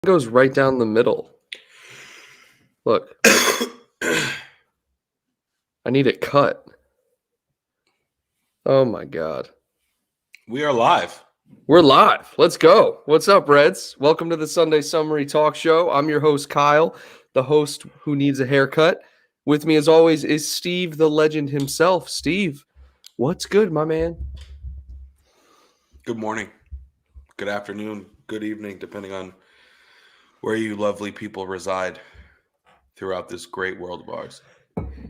Goes right down the middle. Look. I need it cut. Oh my God. We are live. We're live. Let's go. What's up, Reds? Welcome to the Sunday Summary Talk Show. I'm your host, Kyle, the host who needs a haircut. With me, as always, is Steve, the legend himself. Steve, what's good, my man? Good morning, good afternoon, good evening, depending on where you lovely people reside throughout this great world of ours.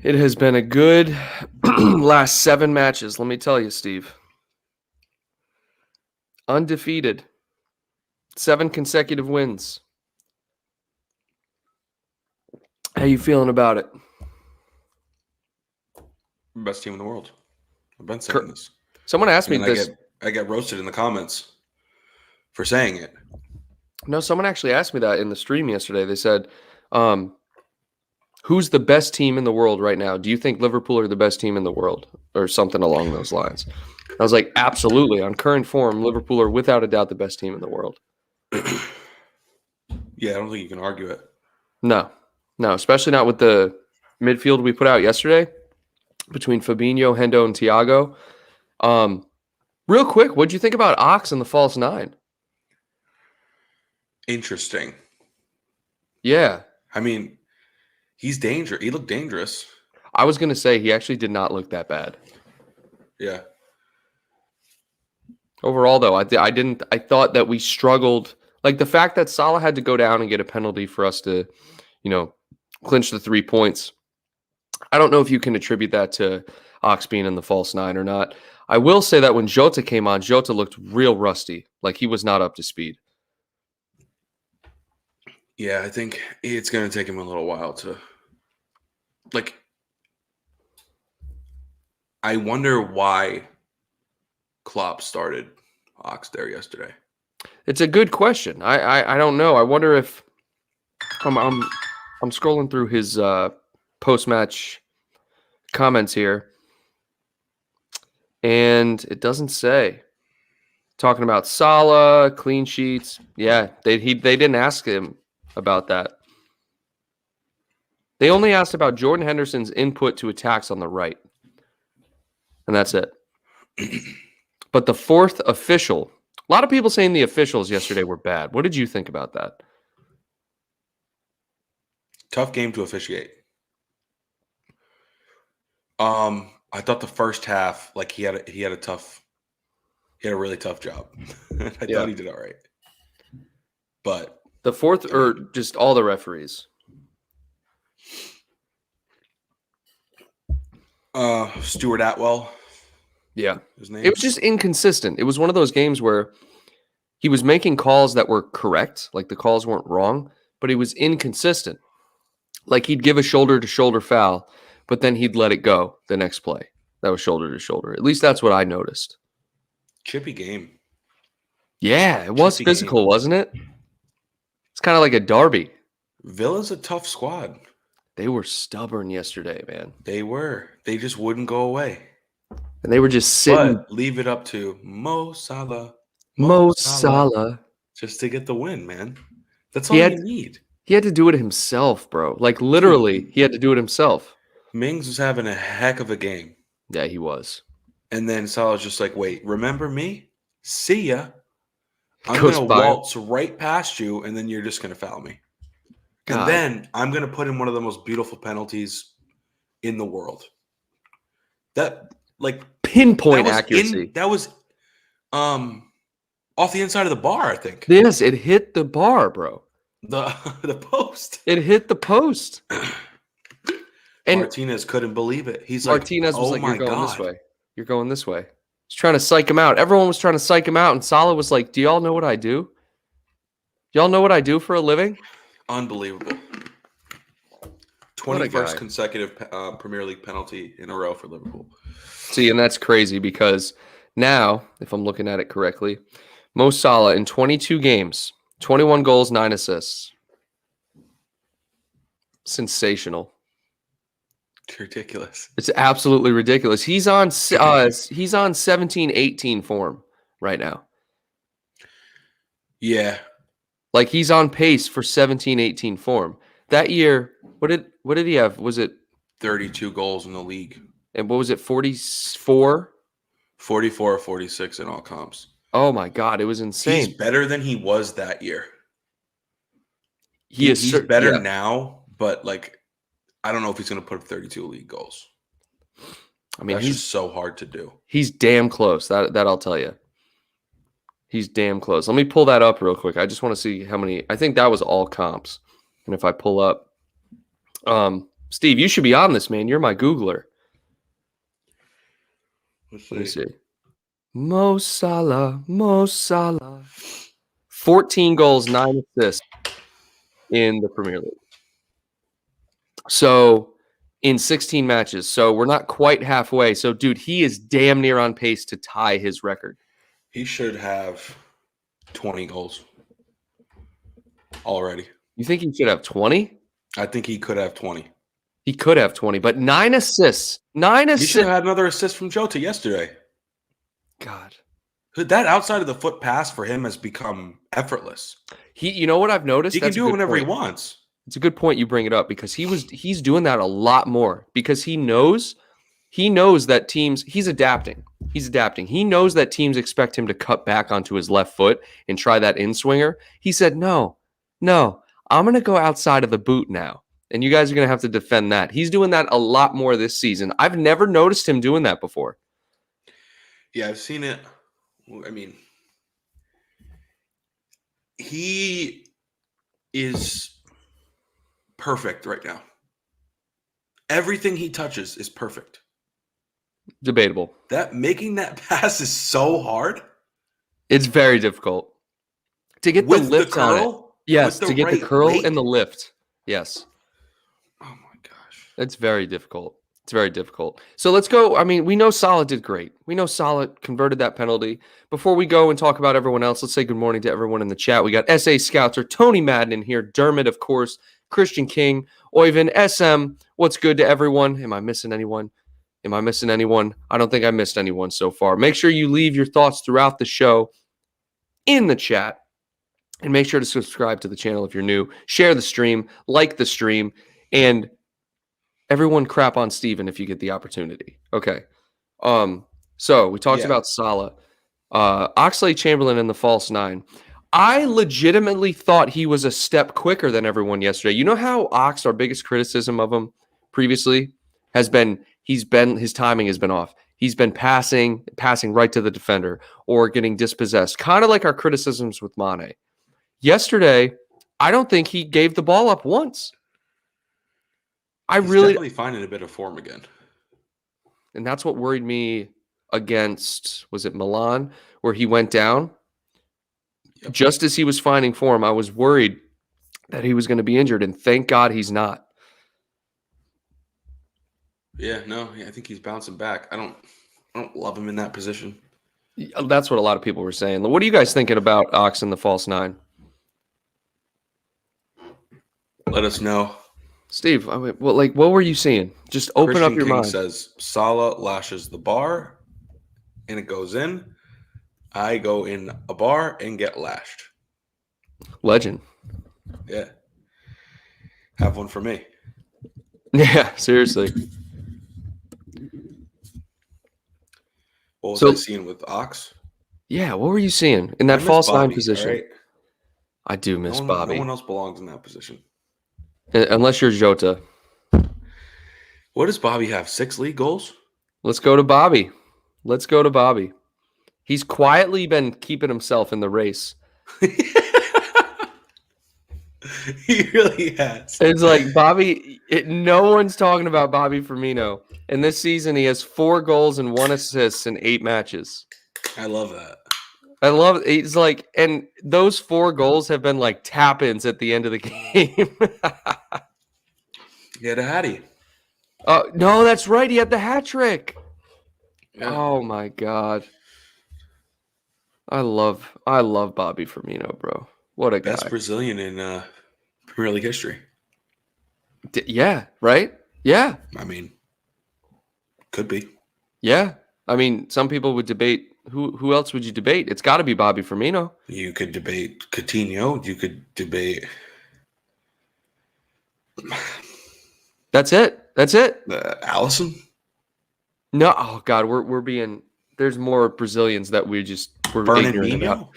It has been a good last 7 matches, let me tell you, Steve. Undefeated. 7 consecutive wins. How you feeling about it? Best team in the world. I've been saying this. Someone asked me this. I get roasted in the comments for saying it. No, someone actually asked me that in the stream yesterday. They said, who's the best team in the world right now? Do you think Liverpool are the best team in the world? Or something along those lines. I was like, absolutely. On current form, Liverpool are without a doubt the best team in the world. Yeah, I don't think you can argue it. No, especially not with the midfield we put out yesterday between Fabinho, Hendo, and Thiago. Real quick, what'd you think about Ox and the false 9? Interesting. Yeah. I mean, he's dangerous. He looked dangerous. I was going to say he actually did not look that bad. Yeah. Overall, though, I thought that we struggled. Like the fact that Salah had to go down and get a penalty for us to, clinch the 3 points. I don't know if you can attribute that to Ox being in the false 9 or not. I will say that when Jota came on, Jota looked real rusty. Like he was not up to speed. Yeah, I think it's going to take him a little while to, I wonder why Klopp started Ox there yesterday. It's a good question. I don't know. I wonder if I'm scrolling through his post-match comments here, and it doesn't say. Talking about Salah, clean sheets. Yeah, they didn't ask him about that. They only asked about Jordan Henderson's input to attacks on the right. And that's it. But the fourth official, a lot of people saying the officials yesterday were bad. What did you think about that? Tough game to officiate. I thought the first half, he had a really tough job. I thought he did all right. But the fourth, or just all the referees? Stuart Atwell. Yeah. His name. It was just inconsistent. It was one of those games where he was making calls that were correct, like the calls weren't wrong, but he was inconsistent. Like he'd give a shoulder-to-shoulder foul, but then he'd let it go the next play. That was shoulder-to-shoulder. At least that's what I noticed. Chippy game. Yeah, it was physical, wasn't it? It's kind of like a derby. Villa's a tough squad. They were stubborn yesterday, man. They were. They just wouldn't go away. And they were just sitting. But leave it up to Mo Salah. Mo Salah. Just to get the win, man. That's all you need. He had to do it himself, bro. Like, literally, he had to do it himself. Mings was having a heck of a game. Yeah, he was. And then Salah's just like, wait, remember me? See ya. I'm going to waltz right past you, and then you're just going to foul me. God. And then I'm going to put in one of the most beautiful penalties in the world. That, pinpoint accuracy. That was off the inside of the bar, I think. Yes, it hit the bar, bro. The post. It hit the post. And Martinez couldn't believe it. Martinez was like, you're going this way. You're going this way. He's trying to psych him out. Everyone was trying to psych him out, and Salah was like, do y'all know what I do? Y'all know what I do for a living? Unbelievable. 21st consecutive Premier League penalty in a row for Liverpool. See, and that's crazy because now, if I'm looking at it correctly, Mo Salah in 22 games, 21 goals, 9 assists. Sensational. It's ridiculous. It's absolutely ridiculous. He's on 17-18 form right now. Yeah. Like he's on pace for 17-18 form. That year, what did he have? Was it 32 goals in the league? And what was it, 44? 44 or 46 in all comps. Oh my God, it was insane. He's better than he was that year. He's better now, but like I don't know if he's going to put up 32 league goals. I mean, that's just so hard to do. He's damn close. That I'll tell you. He's damn close. Let me pull that up real quick. I just want to see how many. I think that was all comps. And if I pull up, Steve, you should be on this, man. You're my Googler. Let me see. Mo Salah. 14 goals, 9 assists in the Premier League. So in 16 matches. So we're not quite halfway. So, dude, he is damn near on pace to tie his record. He should have 20 goals already. You think he should have 20? I think he could have 20. He could have 20, but 9 assists. 9 assists. He should have had another assist from Jota yesterday. God. That outside of the foot pass for him has become effortless. You know what I've noticed? He can do it whenever he wants. It's a good point you bring it up because he's doing that a lot more because he knows that teams, he's adapting. He knows that teams expect him to cut back onto his left foot and try that in-swinger. He said, no, I'm going to go outside of the boot now. And you guys are going to have to defend that. He's doing that a lot more this season. I've never noticed him doing that before. Yeah, I've seen it. I mean, he is perfect right now. Everything he touches is perfect. Debatable. Making that pass is so hard. It's very difficult. To get the lift on it. Yes, to get the curl and the lift. Yes. Oh my gosh. It's very difficult. It's very difficult. So let's go. I mean, we know Salah did great. We know Salah converted that penalty. Before we go and talk about everyone else, let's say good morning to everyone in the chat. We got SA Scouter, Tony Madden in here, Dermot, of course, Christian King, Oyvind, SM. What's good to everyone? Am I missing anyone? I don't think I missed anyone so far. Make sure you leave your thoughts throughout the show in the chat. And make sure to subscribe to the channel if you're new. Share the stream, like the stream, and everyone crap on Steven if you get the opportunity. Okay. So we talked about Salah. Oxlade-Chamberlain in the false 9. I legitimately thought he was a step quicker than everyone yesterday. You know how Ox, our biggest criticism of him previously, has been his timing has been off. He's been passing right to the defender or getting dispossessed, kind of like our criticisms with Mane. Yesterday, I don't think he gave the ball up once. He's definitely finding a bit of form again. And that's what worried me against, was it Milan, where he went down? Yep. Just as he was finding form, I was worried that he was going to be injured, and thank God he's not. Yeah, no, I think he's bouncing back. I don't love him in that position. That's what a lot of people were saying. What are you guys thinking about Ox and the false 9? Let us know. Steve, what were you seeing? Just open Christian up your King mind. Says Salah lashes the bar and it goes in. I go in a bar and get lashed. Legend. Yeah. Have one for me. Yeah, seriously. What was I seeing with Ox? Yeah, what were you seeing in that false 9 position? Right? I do miss Bobby. No one else belongs in that position. Unless you're Jota. What does Bobby have? 6 league goals? Let's go to Bobby. He's quietly been keeping himself in the race. He really has. It's like Bobby, no one's talking about Bobby Firmino. And this season, he has 4 goals and 1 assist in 8 matches. I love that. I love it. He's like, and those 4 goals have been like tap-ins at the end of the game. He had a hattie. No, that's right. He had the hat trick. Yeah. Oh my God. I love Bobby Firmino, bro. What a guy. Best Brazilian in Premier League history. Yeah, right? Yeah. I mean, could be. Yeah. I mean, some people would debate Who else would you debate? It's got to be Bobby Firmino. You could debate Coutinho. You could debate. That's it. Allison. No, oh God, we're being. There's more Brazilians that we're ignorant about.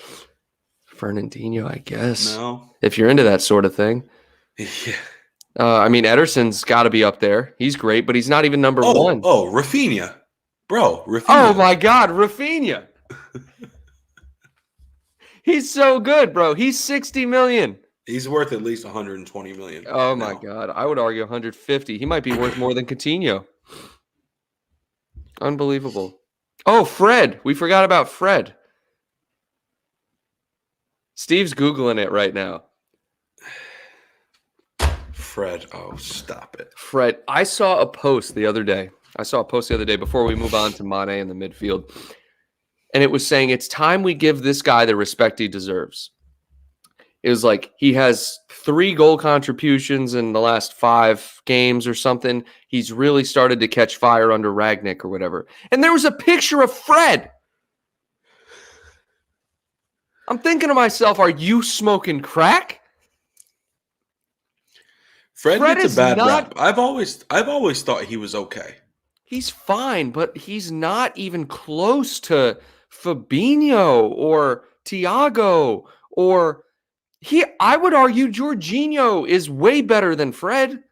Fernandinho, I guess. No, if you're into that sort of thing. Yeah. I mean, Ederson's got to be up there. He's great, but he's not even number one. Oh, Rafinha. Bro, Rafinha. Oh, my God, Rafinha. He's so good, bro. He's 60 million. He's worth at least 120 million. Oh, my God. I would argue 150. He might be worth more than Coutinho. Unbelievable. Oh, Fred. We forgot about Fred. Steve's Googling it right now. Fred. Oh, stop it. Fred. I saw a post the other day. Before we move on to Mane in the midfield. And it was saying it's time we give this guy the respect he deserves. It was like he has 3 goal contributions in the last 5 games or something. He's really started to catch fire under Ragnick or whatever. And there was a picture of Fred. I'm thinking to myself, are you smoking crack? Fred gets a bad rap. I've always thought he was okay. He's fine, but he's not even close to Fabinho or Thiago or I would argue Jorginho is way better than Fred.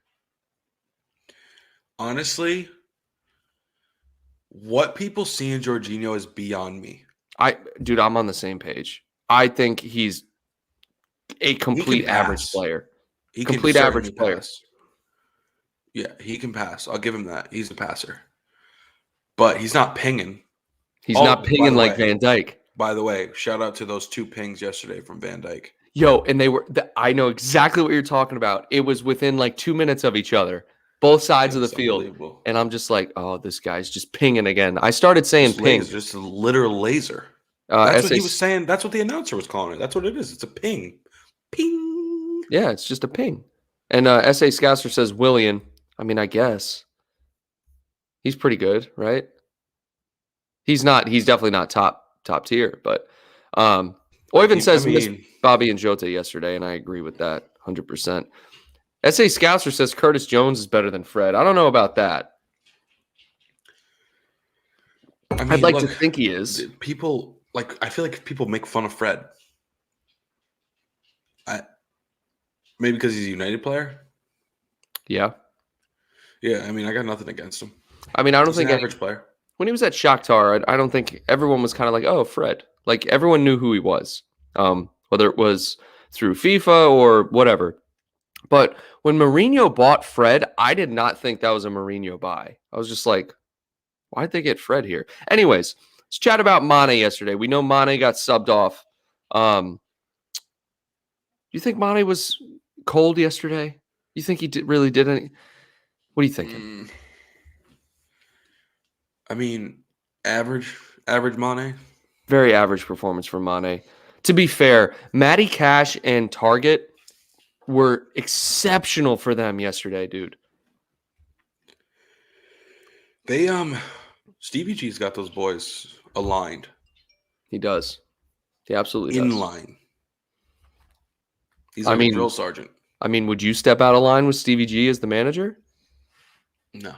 Honestly, what people see in Jorginho is beyond me. Dude, I'm on the same page. I think he's a complete average player. Complete average player. Yeah, he can pass. I'll give him that. He's a passer. But he's not pinging. He's not pinging like Van Dijk. By the way, shout out to those 2 pings yesterday from Van Dijk. Yo, and they were I know exactly what you're talking about. It was within like 2 minutes of each other. Both sides of the field. And I'm just like, oh, this guy's just pinging again. I started saying ping. Just a literal laser. That's what he was saying. That's what the announcer was calling it. That's what it is. It's a ping. Ping. Yeah, it's just a ping. And S.A. Scouser says Willian. I mean, I guess. He's pretty good, right? He's definitely not top tier, but Oyvind says missed Bobby and Jota yesterday, and I agree with that 100%. S.A. Scouser says Curtis Jones is better than Fred. I don't know about that. I'd like to think he is. People I feel like people make fun of Fred. Maybe because he's a United player. Yeah. Yeah, I mean, I got nothing against him. I mean, I don't think an average player. When he was at Shakhtar, I don't think everyone was kind of like, oh, Fred. Like, everyone knew who he was, whether it was through FIFA or whatever. But when Mourinho bought Fred, I did not think that was a Mourinho buy. I was just like, why'd they get Fred here? Anyways, let's chat about Mane yesterday. We know Mane got subbed off. Do you think Mane was cold yesterday? You think he really did any? What are you thinking? I mean, average Mane. Very average performance from Mane. To be fair, Matty Cash and Target were exceptional for them yesterday, dude. They Stevie G's got those boys aligned. He does. He absolutely does. In line. He's a drill sergeant. I mean, would you step out of line with Stevie G as the manager? No.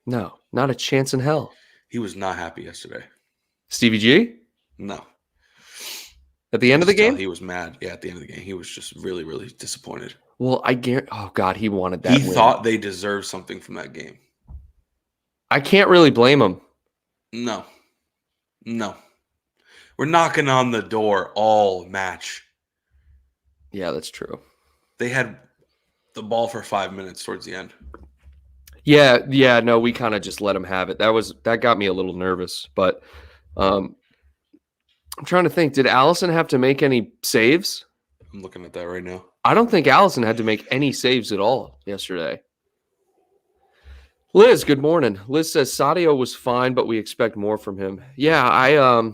No, not a chance in hell. He was not happy yesterday. Stevie G? No. At the end of the game? He was mad. Yeah, at the end of the game. He was just really, really disappointed. Well, I guarantee. Oh, God, he wanted that win. He thought they deserved something from that game. I can't really blame him. No. We're knocking on the door all match. Yeah, that's true. They had the ball for 5 minutes towards the end. Yeah, no, we kind of just let him have it. That got me a little nervous, but I'm trying to think. Did Allison have to make any saves? I'm looking at that right now. I don't think Allison had to make any saves at all yesterday. Liz, good morning. Liz says Sadio was fine, but we expect more from him. Yeah,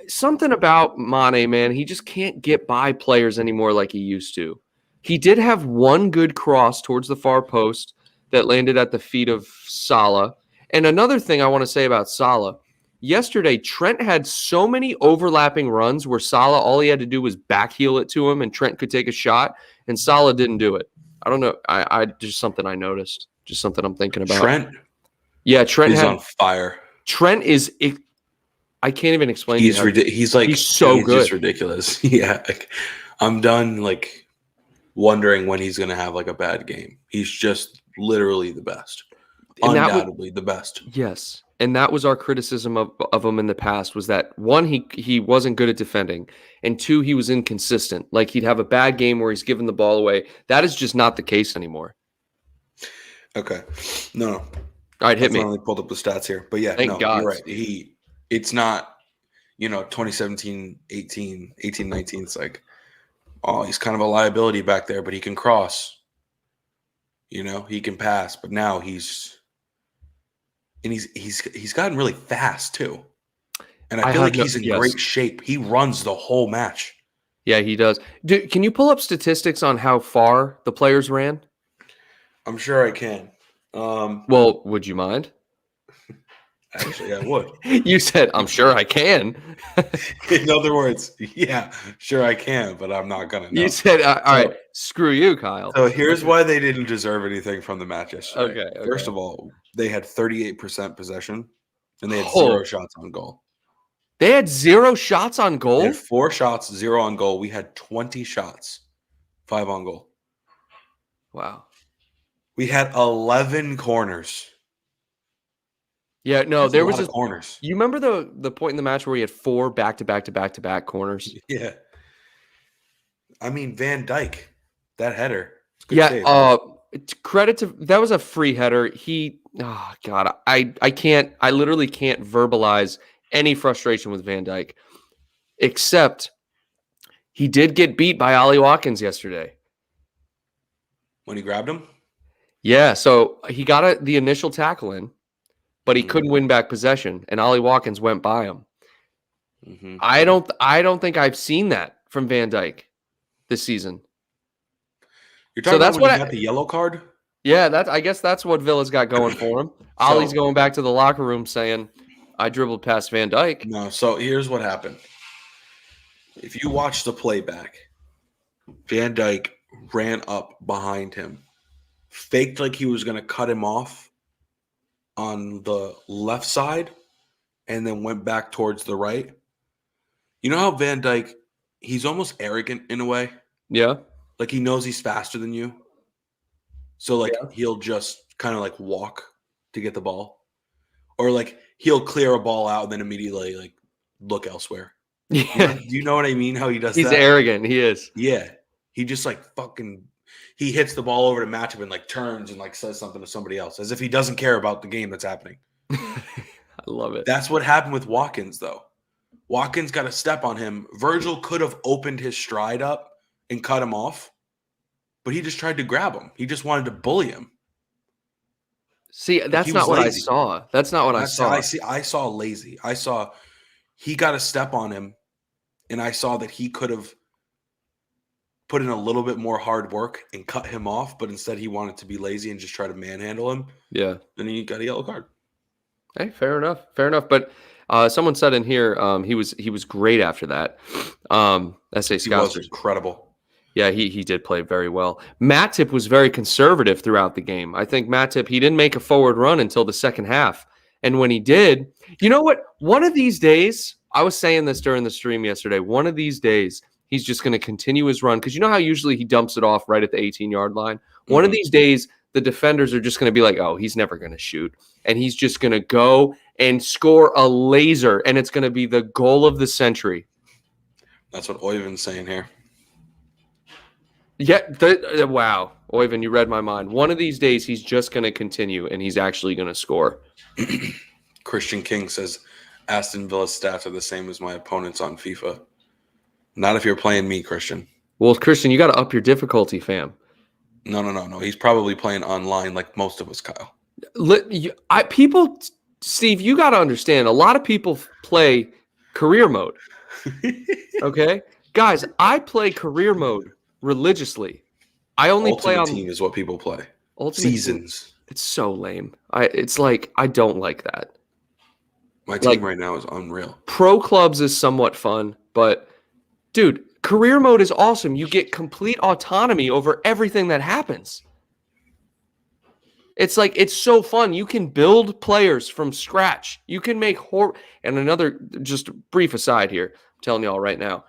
something about Mane, man. He just can't get by players anymore like he used to. He did have one good cross towards the far post that landed at the feet of Salah. And another thing I want to say about Salah, yesterday, Trent had so many overlapping runs where Salah, all he had to do was backheel it to him and Trent could take a shot, and Salah didn't do it. I don't know. I just something I noticed. Just something I'm thinking about. Trent? Yeah, Trent is on fire. Trent is I can't even explain. He's so good. Just ridiculous. Yeah. Like, I'm done wondering when he's going to have a bad game. He's just literally the best. Undoubtedly the best. Yes. And that was our criticism of him in the past, was that one, he wasn't good at defending, and two, he was inconsistent. Like, he'd have a bad game where he's giving the ball away. That is just not the case anymore. Okay. No. All right, hit me. I finally pulled up the stats here. But yeah, Thank God. You're right. It's not, 2017, 18, 19. It's like, oh, he's kind of a liability back there, but he can cross. He can pass. But now he's gotten really fast too. And I feel like he's in great shape. He runs the whole match. Yeah, he does. Can you pull up statistics on how far the players ran? I'm sure I can. Well, would you mind? Actually, I would. You said, I'm sure I can. In other words, yeah, sure I can, but I'm not going to know. You said, all right, screw you, Kyle. So here's why they didn't deserve anything from the match yesterday. Okay. First of all, they had 38% possession, and they had 0 shots on goal. They had 0 shots on goal? They had 4 shots, 0 on goal. We had 20 shots, 5 on goal. Wow. We had 11 corners. Yeah, no, there was corners. You remember the point in the match where we had 4 back-to-back corners? Yeah. I mean, Van Dijk, that header. Yeah, save, right? Credit to that was a free header. I literally can't verbalize any frustration with Van Dijk, except he did get beat by Ollie Watkins yesterday. When he grabbed him? Yeah, so he got the initial tackle in, but he couldn't win back possession, and Ollie Watkins went by him. Mm-hmm. I don't think I've seen that from Van Dijk this season. You're talking about when he got the yellow card? Yeah, I guess that's what Villa's got going for him. Ollie's going back to the locker room saying, I dribbled past Van Dijk. No, so here's what happened. If you watch the playback, Van Dijk ran up behind him, faked like he was going to cut him off on the left side, and then went back towards the right. You know how Van Dijk, he's almost arrogant in a way? Yeah. Like, he knows he's faster than you. So, he'll just kind of, walk to get the ball. Or, he'll clear a ball out and then immediately, look elsewhere. Yeah. Do you know what I mean? How he does that? He's arrogant. He is. Yeah. He just, he hits the ball over to matchup and, turns and, says something to somebody else. As if he doesn't care about the game that's happening. I love it. That's what happened with Watkins, though. Watkins got a step on him. Virgil could have opened his stride up and cut him off, but he just tried to grab him. He just wanted to bully him. See, that's not what I saw. That's not what I saw. I saw lazy. I saw he got a step on him, and I saw that he could have put in a little bit more hard work and cut him off, but instead he wanted to be lazy and just try to manhandle him. Yeah. Then he got a yellow card. Hey, fair enough. Fair enough. But someone said in here he was great after that. S.A. Scouts was incredible. Yeah, he did play very well. Matip was very conservative throughout the game. I think Matip, he didn't make a forward run until the second half. And when he did, you know what? One of these days, I was saying this during the stream yesterday, one of these days, he's just going to continue his run. Because you know how usually he dumps it off right at the 18-yard line? One of these days, the defenders are just going to be like, oh, he's never going to shoot. And he's just going to go and score a laser. And it's going to be the goal of the century. That's what Oyvind's saying here. Yeah, wow. Oyvind, you read my mind. One of these days, he's just going to continue, and he's actually going to score. Christian King says, Aston Villa's stats are the same as my opponents on FIFA. Not if you're playing me, Christian. Well, Christian, you got to up your difficulty, fam. No. He's probably playing online like most of us, Kyle. Steve, you got to understand, a lot of people play career mode. Okay? Guys, I play career mode religiously. I only Ultimate play on Team is what people play. Ultimate Seasons. Team. It's so lame. It's like I don't like that. My team right now is unreal. Pro clubs is somewhat fun, but dude, career mode is awesome. You get complete autonomy over everything that happens. It's like, it's so fun. You can build players from scratch. You can make and another, just brief aside here, I'm telling y'all right now.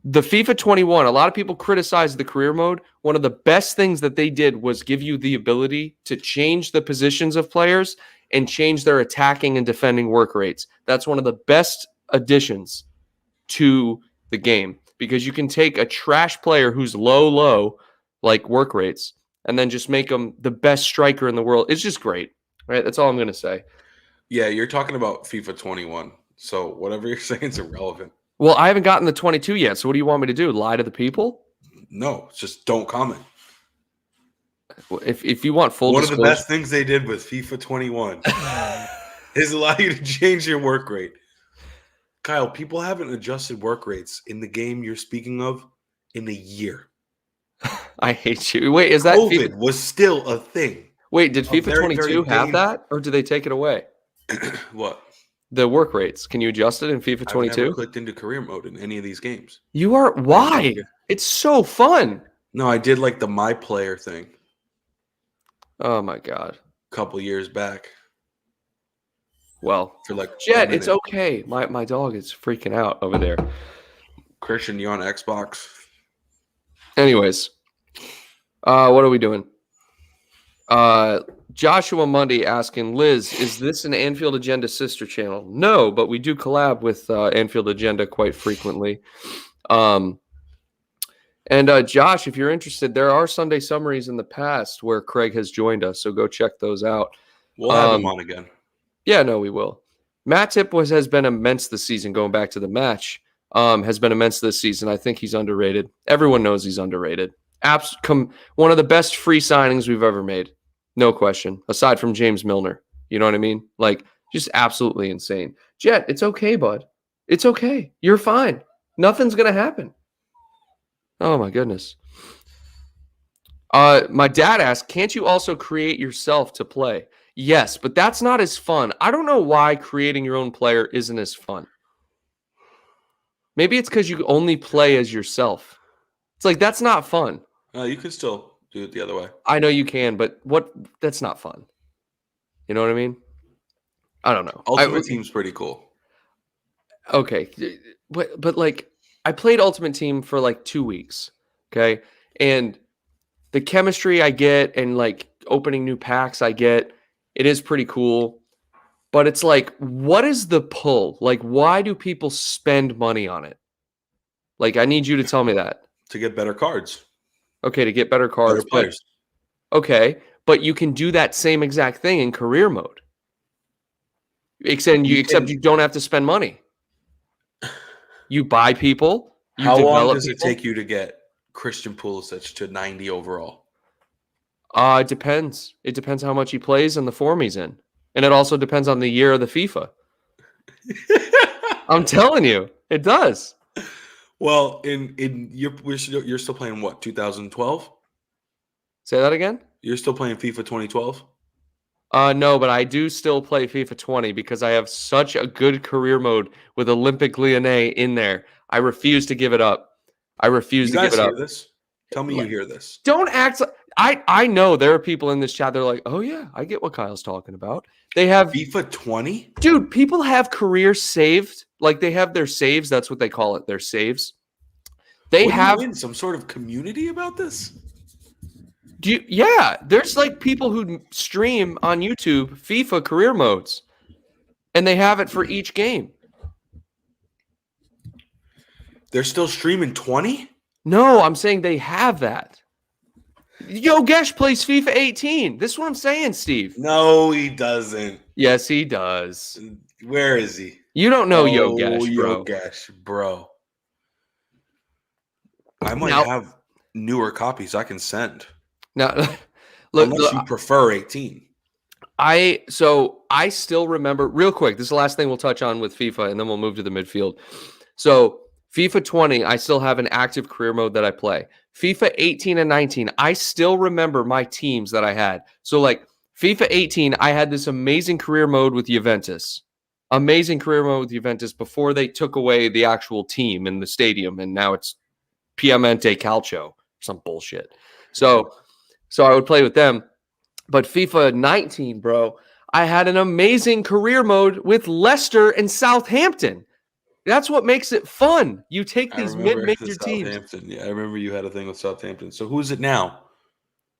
The FIFA 21, a lot of people criticize the career mode. One of the best things that they did was give you the ability to change the positions of players and change their attacking and defending work rates. That's one of the best additions to the game, because you can take a trash player who's low, like work rates, and then just make them the best striker in the world. It's just great, right? That's all I'm going to say. Yeah, you're talking about FIFA 21. So whatever you're saying is irrelevant. Well, I haven't gotten the 22 yet, so what do you want me to do? Lie to the people? No, just don't comment. If you want full disclosure. One of the best things they did with FIFA 21 is allow you to change your work rate. Kyle, people haven't adjusted work rates in the game you're speaking of in a year. I hate you. Wait, is that COVID was still a thing? Wait, did FIFA 22 have that, or did they take it away? What? The work rates. Can you adjust it in FIFA 22? I've never clicked into career mode in any of these games. You are why? It's so fun. No, I did like the My Player thing. Oh my god. A couple years back. Well, for like Jet, it's okay. My dog is freaking out over there. Christian, you on Xbox? Anyways, what are we doing? Joshua Mundy asking, Liz, is this an Anfield Agenda sister channel? No, but we do collab with Anfield Agenda quite frequently. And Josh, if you're interested, there are Sunday summaries in the past where Craig has joined us, so go check those out. We'll have him on again. Yeah, no, we will. Matt Tip has been immense this season, going back to the match. Has been immense this season. I think he's underrated. Everyone knows he's underrated. One of the best free signings we've ever made. No question. Aside from James Milner. You know what I mean? Like, just absolutely insane. Jet, it's okay, bud. It's okay. You're fine. Nothing's going to happen. Oh, my goodness. My dad asked, can't you also create yourself to play? Yes, but that's not as fun. I don't know why creating your own player isn't as fun. Maybe it's because you only play as yourself. It's like, that's not fun. You can still do it the other way. I know you can, but that's not fun. You know what I mean? I don't know. Ultimate Team's pretty cool. Okay. But like, I played Ultimate Team for like 2 weeks. Okay. And the chemistry I get and like opening new packs I get, it is pretty cool. But it's like, what is the pull? Like, why do people spend money on it? Like, I need you to tell me that. To get better cards. Okay, to get better cards. Better players. Okay, but you can do that same exact thing in career mode. Except you don't have to spend money. You buy people. How long does it take you to get Christian Pulisic to 90 overall? It depends. It depends how much he plays and the form he's in. And it also depends on the year of the FIFA. I'm telling you, it does. Well, you're still playing what, 2012? Say that again? You're still playing FIFA 2012? No, but I do still play FIFA 20 because I have such a good career mode with Olympique Lyonnais in there. I refuse to give it up. I refuse to give it up. You guys hear this? Tell me you hear this. Don't act like... I know there are people in this chat. They're like, oh, yeah, I get what Kyle's talking about. They have... FIFA 20? Dude, people have careers saved. Like, they have their saves. That's what they call it, their saves. They have... in some sort of community about this? Yeah, there's like people who stream on YouTube FIFA career modes. And they have it for each game. They're still streaming 20? No, I'm saying they have that. Yogesh plays FIFA 18. This is what I'm saying, Steve. No, he doesn't. Yes, he does. Where is he? You don't know Yogesh, bro. Yogesh, bro. I might have newer copies I can send. Now, look, unless you prefer 18. I still remember, real quick, this is the last thing we'll touch on with FIFA, and then we'll move to the midfield. So FIFA 20, I still have an active career mode that I play. FIFA 18 and 19, I still remember my teams that I had. So like FIFA 18, I had this amazing career mode with Juventus. amazing career mode with Juventus before they took away the actual team in the stadium, and now it's Piemonte Calcio, some bullshit. So I would play with them. But FIFA 19, bro, I had an amazing career mode with Leicester and Southampton. That's what makes it fun. You take these mid-major teams. Yeah, I remember you had a thing with Southampton. So who is it now?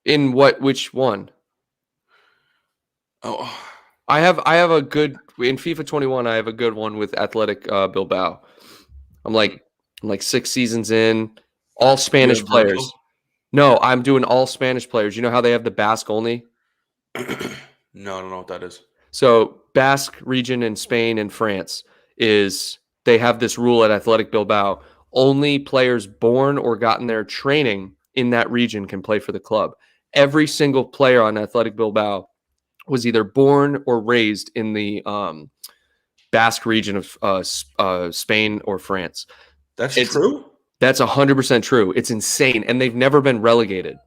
In which one? Oh, I have a good in FIFA 21. I have a good one with Athletic Bilbao. I'm like 6 seasons in, all Spanish players. No, I'm doing all Spanish players. You know how they have the Basque only? No, I don't know what that is. So Basque region in Spain and France is they have this rule at Athletic Bilbao. Only players born or gotten their training in that region can play for the club. Every single player on Athletic Bilbao was either born or raised in the Basque region of Spain or France. That's true? That's 100% true. It's insane. And they've never been relegated.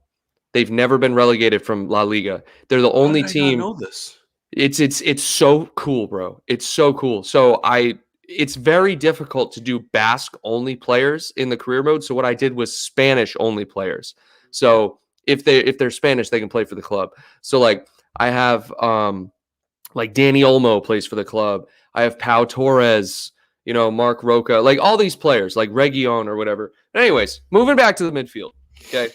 They've never been relegated from La Liga. They're the only team. I know this. It's so cool, bro. It's so cool. So it's very difficult to do Basque only players in the career mode. So what I did was Spanish only players. So if they're Spanish, they can play for the club. So like I have like Danny Olmo plays for the club. I have Pau Torres, Mark Roca, like all these players, like Region or whatever. But anyways, moving back to the midfield. Okay.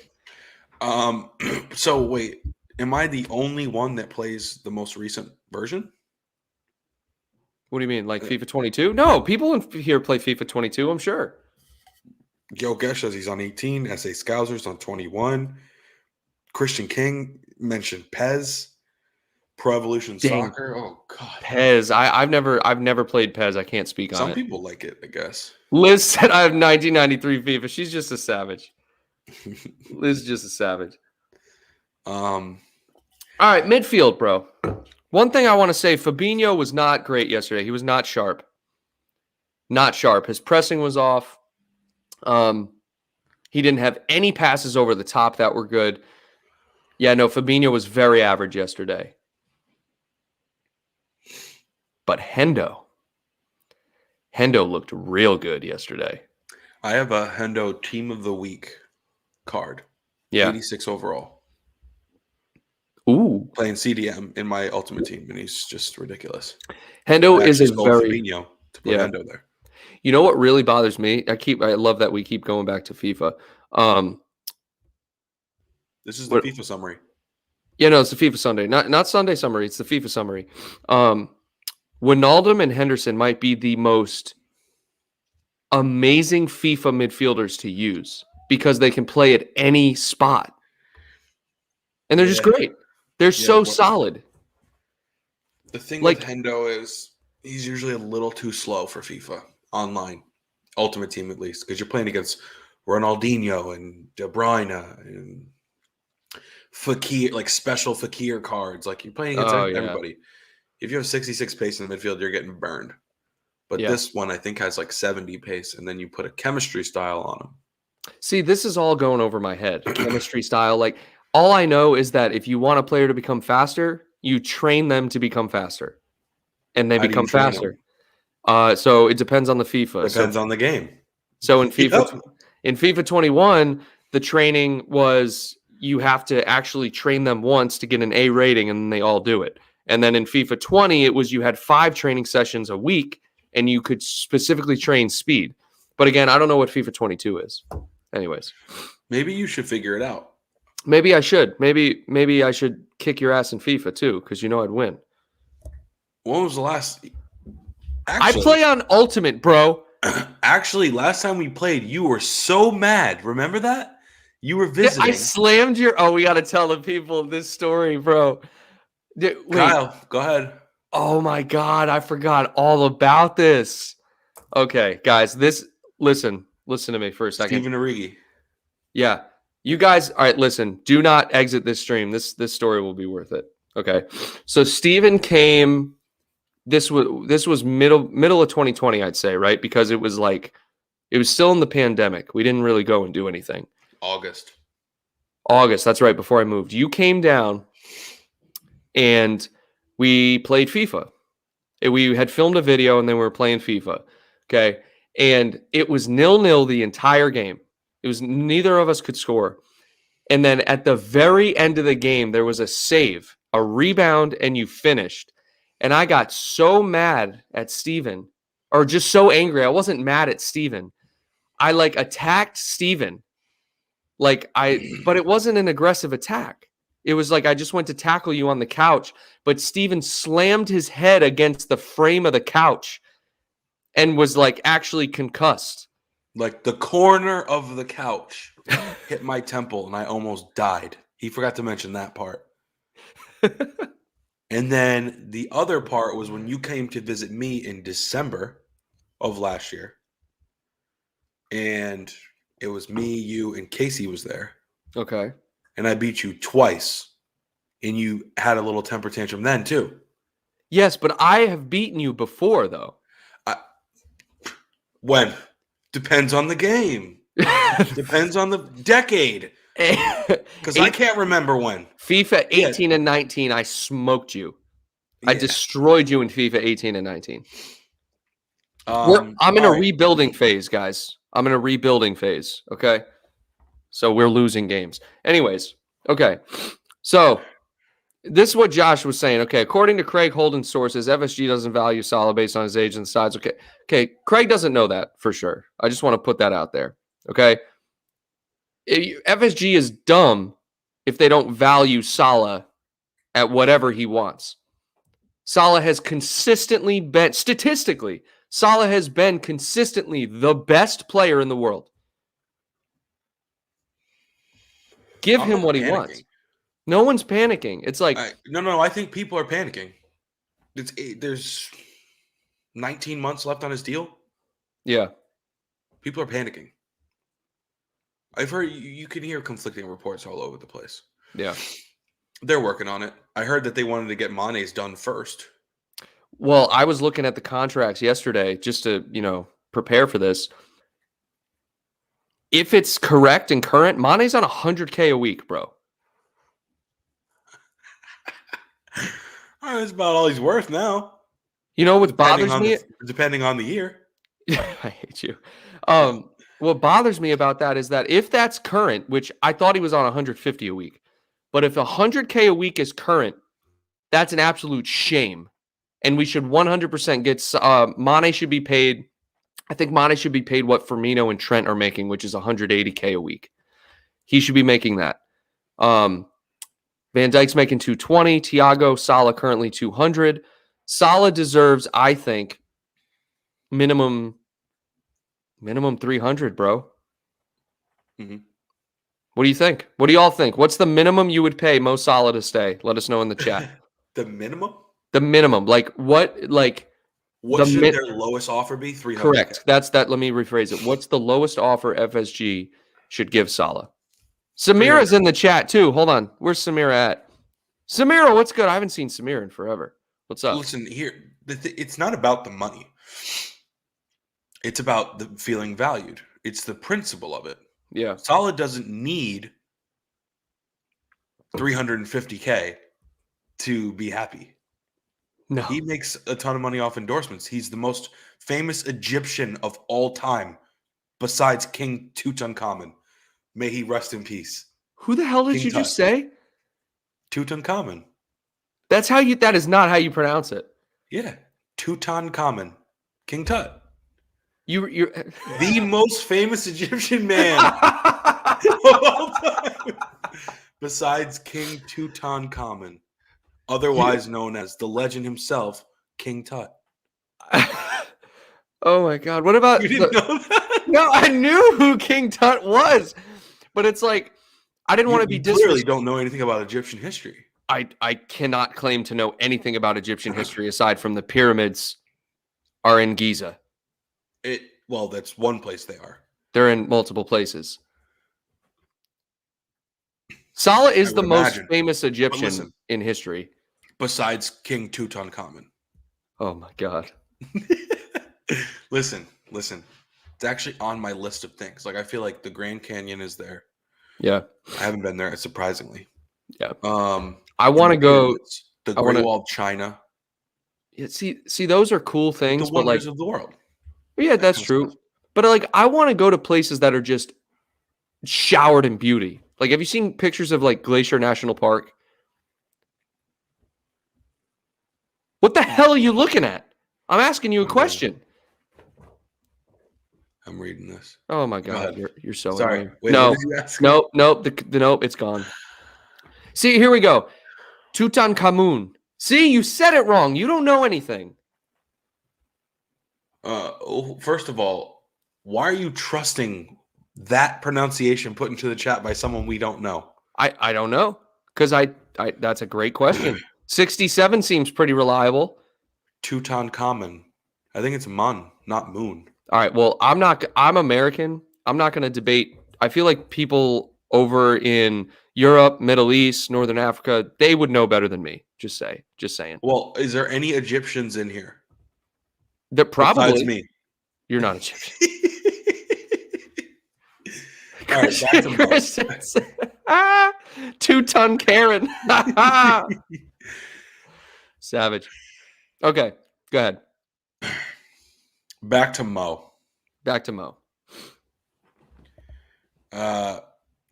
So wait, am I the only one that plays the most recent version? What do you mean? Like FIFA 22? No, people in here play FIFA 22, I'm sure. Gilgesh says he's on 18. S.A. Scousers on 21. Christian King mentioned Pez. Pro Evolution Soccer. Oh God. Pez. I've never played Pez. I can't speak on it. Some people like it, I guess. Liz said I have 1993 FIFA. She's just a savage. Liz is just a savage. All right, midfield, bro. One thing I want to say, Fabinho was not great yesterday. He was not sharp. Not sharp. His pressing was off. He didn't have any passes over the top that were good. Yeah, no, Fabinho was very average yesterday. But Hendo looked real good yesterday. I have a Hendo Team of the Week card. Yeah. 86 overall. Ooh. Playing CDM in my ultimate team, and he's just ridiculous. Hendo is a very Fabinho to put Hendo there. You know what really bothers me? I love that we keep going back to FIFA. This is the FIFA summary. Yeah, no, it's the FIFA Sunday. Not Sunday summary, it's the FIFA summary. Wijnaldum and Henderson might be the most amazing FIFA midfielders to use because they can play at any spot. And they're just great. They're so solid. The thing with Hendo is he's usually a little too slow for FIFA online, Ultimate Team at least, because you're playing against Ronaldinho and De Bruyne and Fekir, like special Fekir cards. Like you're playing against everybody. If you have 66 pace in the midfield, you're getting burned. But this one, I think, has like 70 pace, and then you put a chemistry style on them. See, this is all going over my head. Chemistry style. Like, all I know is that if you want a player to become faster, you train them to become faster. And they become faster. So it depends on the FIFA. Depends on the game. So in FIFA 21, the training was you have to actually train them once to get an A rating, and then they all do it. And then in FIFA 20, it was you had 5 training sessions a week, and you could specifically train speed. But again, I don't know what FIFA 22 is. Anyways. Maybe you should figure it out. Maybe I should. Maybe I should kick your ass in FIFA too, because I'd win. When was the last? Actually, I play on Ultimate, bro. Actually, last time we played, you were so mad. Remember that? You were visiting. I slammed your... Oh, we got to tell the people this story, bro. Wait. Kyle, go ahead. Oh, my God. I forgot all about this. Okay, guys. Listen to me for a second. Steven Gerrard. Yeah. You guys... All right, listen. Do not exit this stream. This story will be worth it. Okay. So, Steven came... This was middle of 2020, I'd say, right? Because it was still in the pandemic. We didn't really go and do anything. August, that's right, before I moved. You came down and we played FIFA. We had filmed a video and then we were playing FIFA. Okay. And it was 0-0 the entire game. It was neither of us could score. And then at the very end of the game, there was a save, a rebound, and you finished. And I got so mad at Steven, or just so angry. I wasn't mad at Steven. I like attacked Steven. But it wasn't an aggressive attack. It was like I just went to tackle you on the couch, but Steven slammed his head against the frame of the couch and was like actually concussed. Like the corner of the couch hit my temple and I almost died. He forgot to mention that part. And then the other part was when you came to visit me in December of last year. And it was me, you, and Casey was there. Okay. And I beat you twice. And you had a little temper tantrum then, too. Yes, but I have beaten you before, though. When? Depends on the game. Depends on the decade. Because I can't remember when. FIFA 18 and 19, I smoked you. I destroyed you in FIFA 18 and 19. I'm in a rebuilding phase, guys. I'm in a rebuilding phase, okay? So we're losing games. Anyways, okay. So this is what Josh was saying. Okay, according to Craig Holden's sources, FSG doesn't value Salah based on his age and size. Okay, Craig doesn't know that for sure. I just want to put that out there, okay? FSG is dumb if they don't value Salah at whatever he wants. Salah has consistently been, statistically, Salah has been consistently the best player in the world. Give him what he wants. No one's panicking. It's like no. I think people are panicking. There's 19 months left on his deal. Yeah, people are panicking. I've heard you can hear conflicting reports all over the place. Yeah, they're working on it. I heard that they wanted to get Mane's done first. Well, I was looking at the contracts yesterday just to, prepare for this. If it's correct and current, Mane's on $100K a week, bro. That's about all he's worth now. You know what bothers me? Depending on the year. I hate you. What bothers me about that is that if that's current, which I thought he was on 150 a week, but if 100K a week is current, that's an absolute shame. And we should 100% get Mane should be paid. I think Mane should be paid what Firmino and Trent are making, which is 180K a week. He should be making that. Van Dijk's making 220. Thiago, Salah currently 200. Salah deserves, I think, minimum 300, bro. Mm-hmm. What do you think? What do y'all think? What's the minimum you would pay Mo Salah to stay? Let us know in the chat. The minimum? The minimum. What should their lowest offer be? 300. Correct. That's that. Let me rephrase it. What's the lowest offer FSG should give Salah? Samira's in the chat too. Hold on. Where's Samira at? Samira, what's good? I haven't seen Samira in forever. What's up? Listen, here, it's not about the money. It's about the feeling valued. It's the principle of it. Yeah. Salah doesn't need 350K to be happy. No. He makes a ton of money off endorsements. He's the most famous Egyptian of all time, besides King Tutankhamun. May he rest in peace. Who the hell did you just say? Tutankhamun. That is not how you pronounce it. Yeah. Tutankhamun. King Tut. You're the most famous Egyptian man of all time. Besides King Tutankhamun. Otherwise known as the legend himself, King Tut. Oh my God! What about? You didn't know that? No, I knew who King Tut was, but it's like I didn't want to be disrespectful. You really don't know anything about Egyptian history. I cannot claim to know anything about Egyptian history aside from the pyramids are in Giza. Well, that's one place they are. They're in multiple places. Salah is the most famous Egyptian in history. Besides King Tutankhamun. Oh my God. Listen. It's actually on my list of things. Like I feel like the Grand Canyon is there. Yeah. I haven't been there, surprisingly. Yeah. I want to go. The Great Wall of China. Yeah, see, those are cool The things, but like, wonders of the world. yeah, That that's kind of stuff. true. But like, I want to go to places that are just showered in beauty. Like, have you seen pictures of like Glacier National Park? What the hell are you looking at? I'm asking you a question. I'm reading this. Oh my Go God, ahead. you're so Sorry. annoying. Wait, No, what did you ask? nope. Nope, it's gone. See, here we go. Tutankhamun. See, you said it wrong. You don't know anything. First of all, why are you trusting that pronunciation put into the chat by someone we don't know? I don't know. Because I that's a great question. 67 seems pretty reliable. Tutankhamun. I think it's Mun, not Moon. All right. Well, I'm American. I'm not going to debate. I feel like people over in Europe, Middle East, Northern Africa, they would know better than me. Just saying. Well, is there any Egyptians in here? That Besides probably me. You're not Egyptian. All right, back to Mo. 2-ton Karen. Savage. Okay, go ahead. Back to Mo. Back to Mo.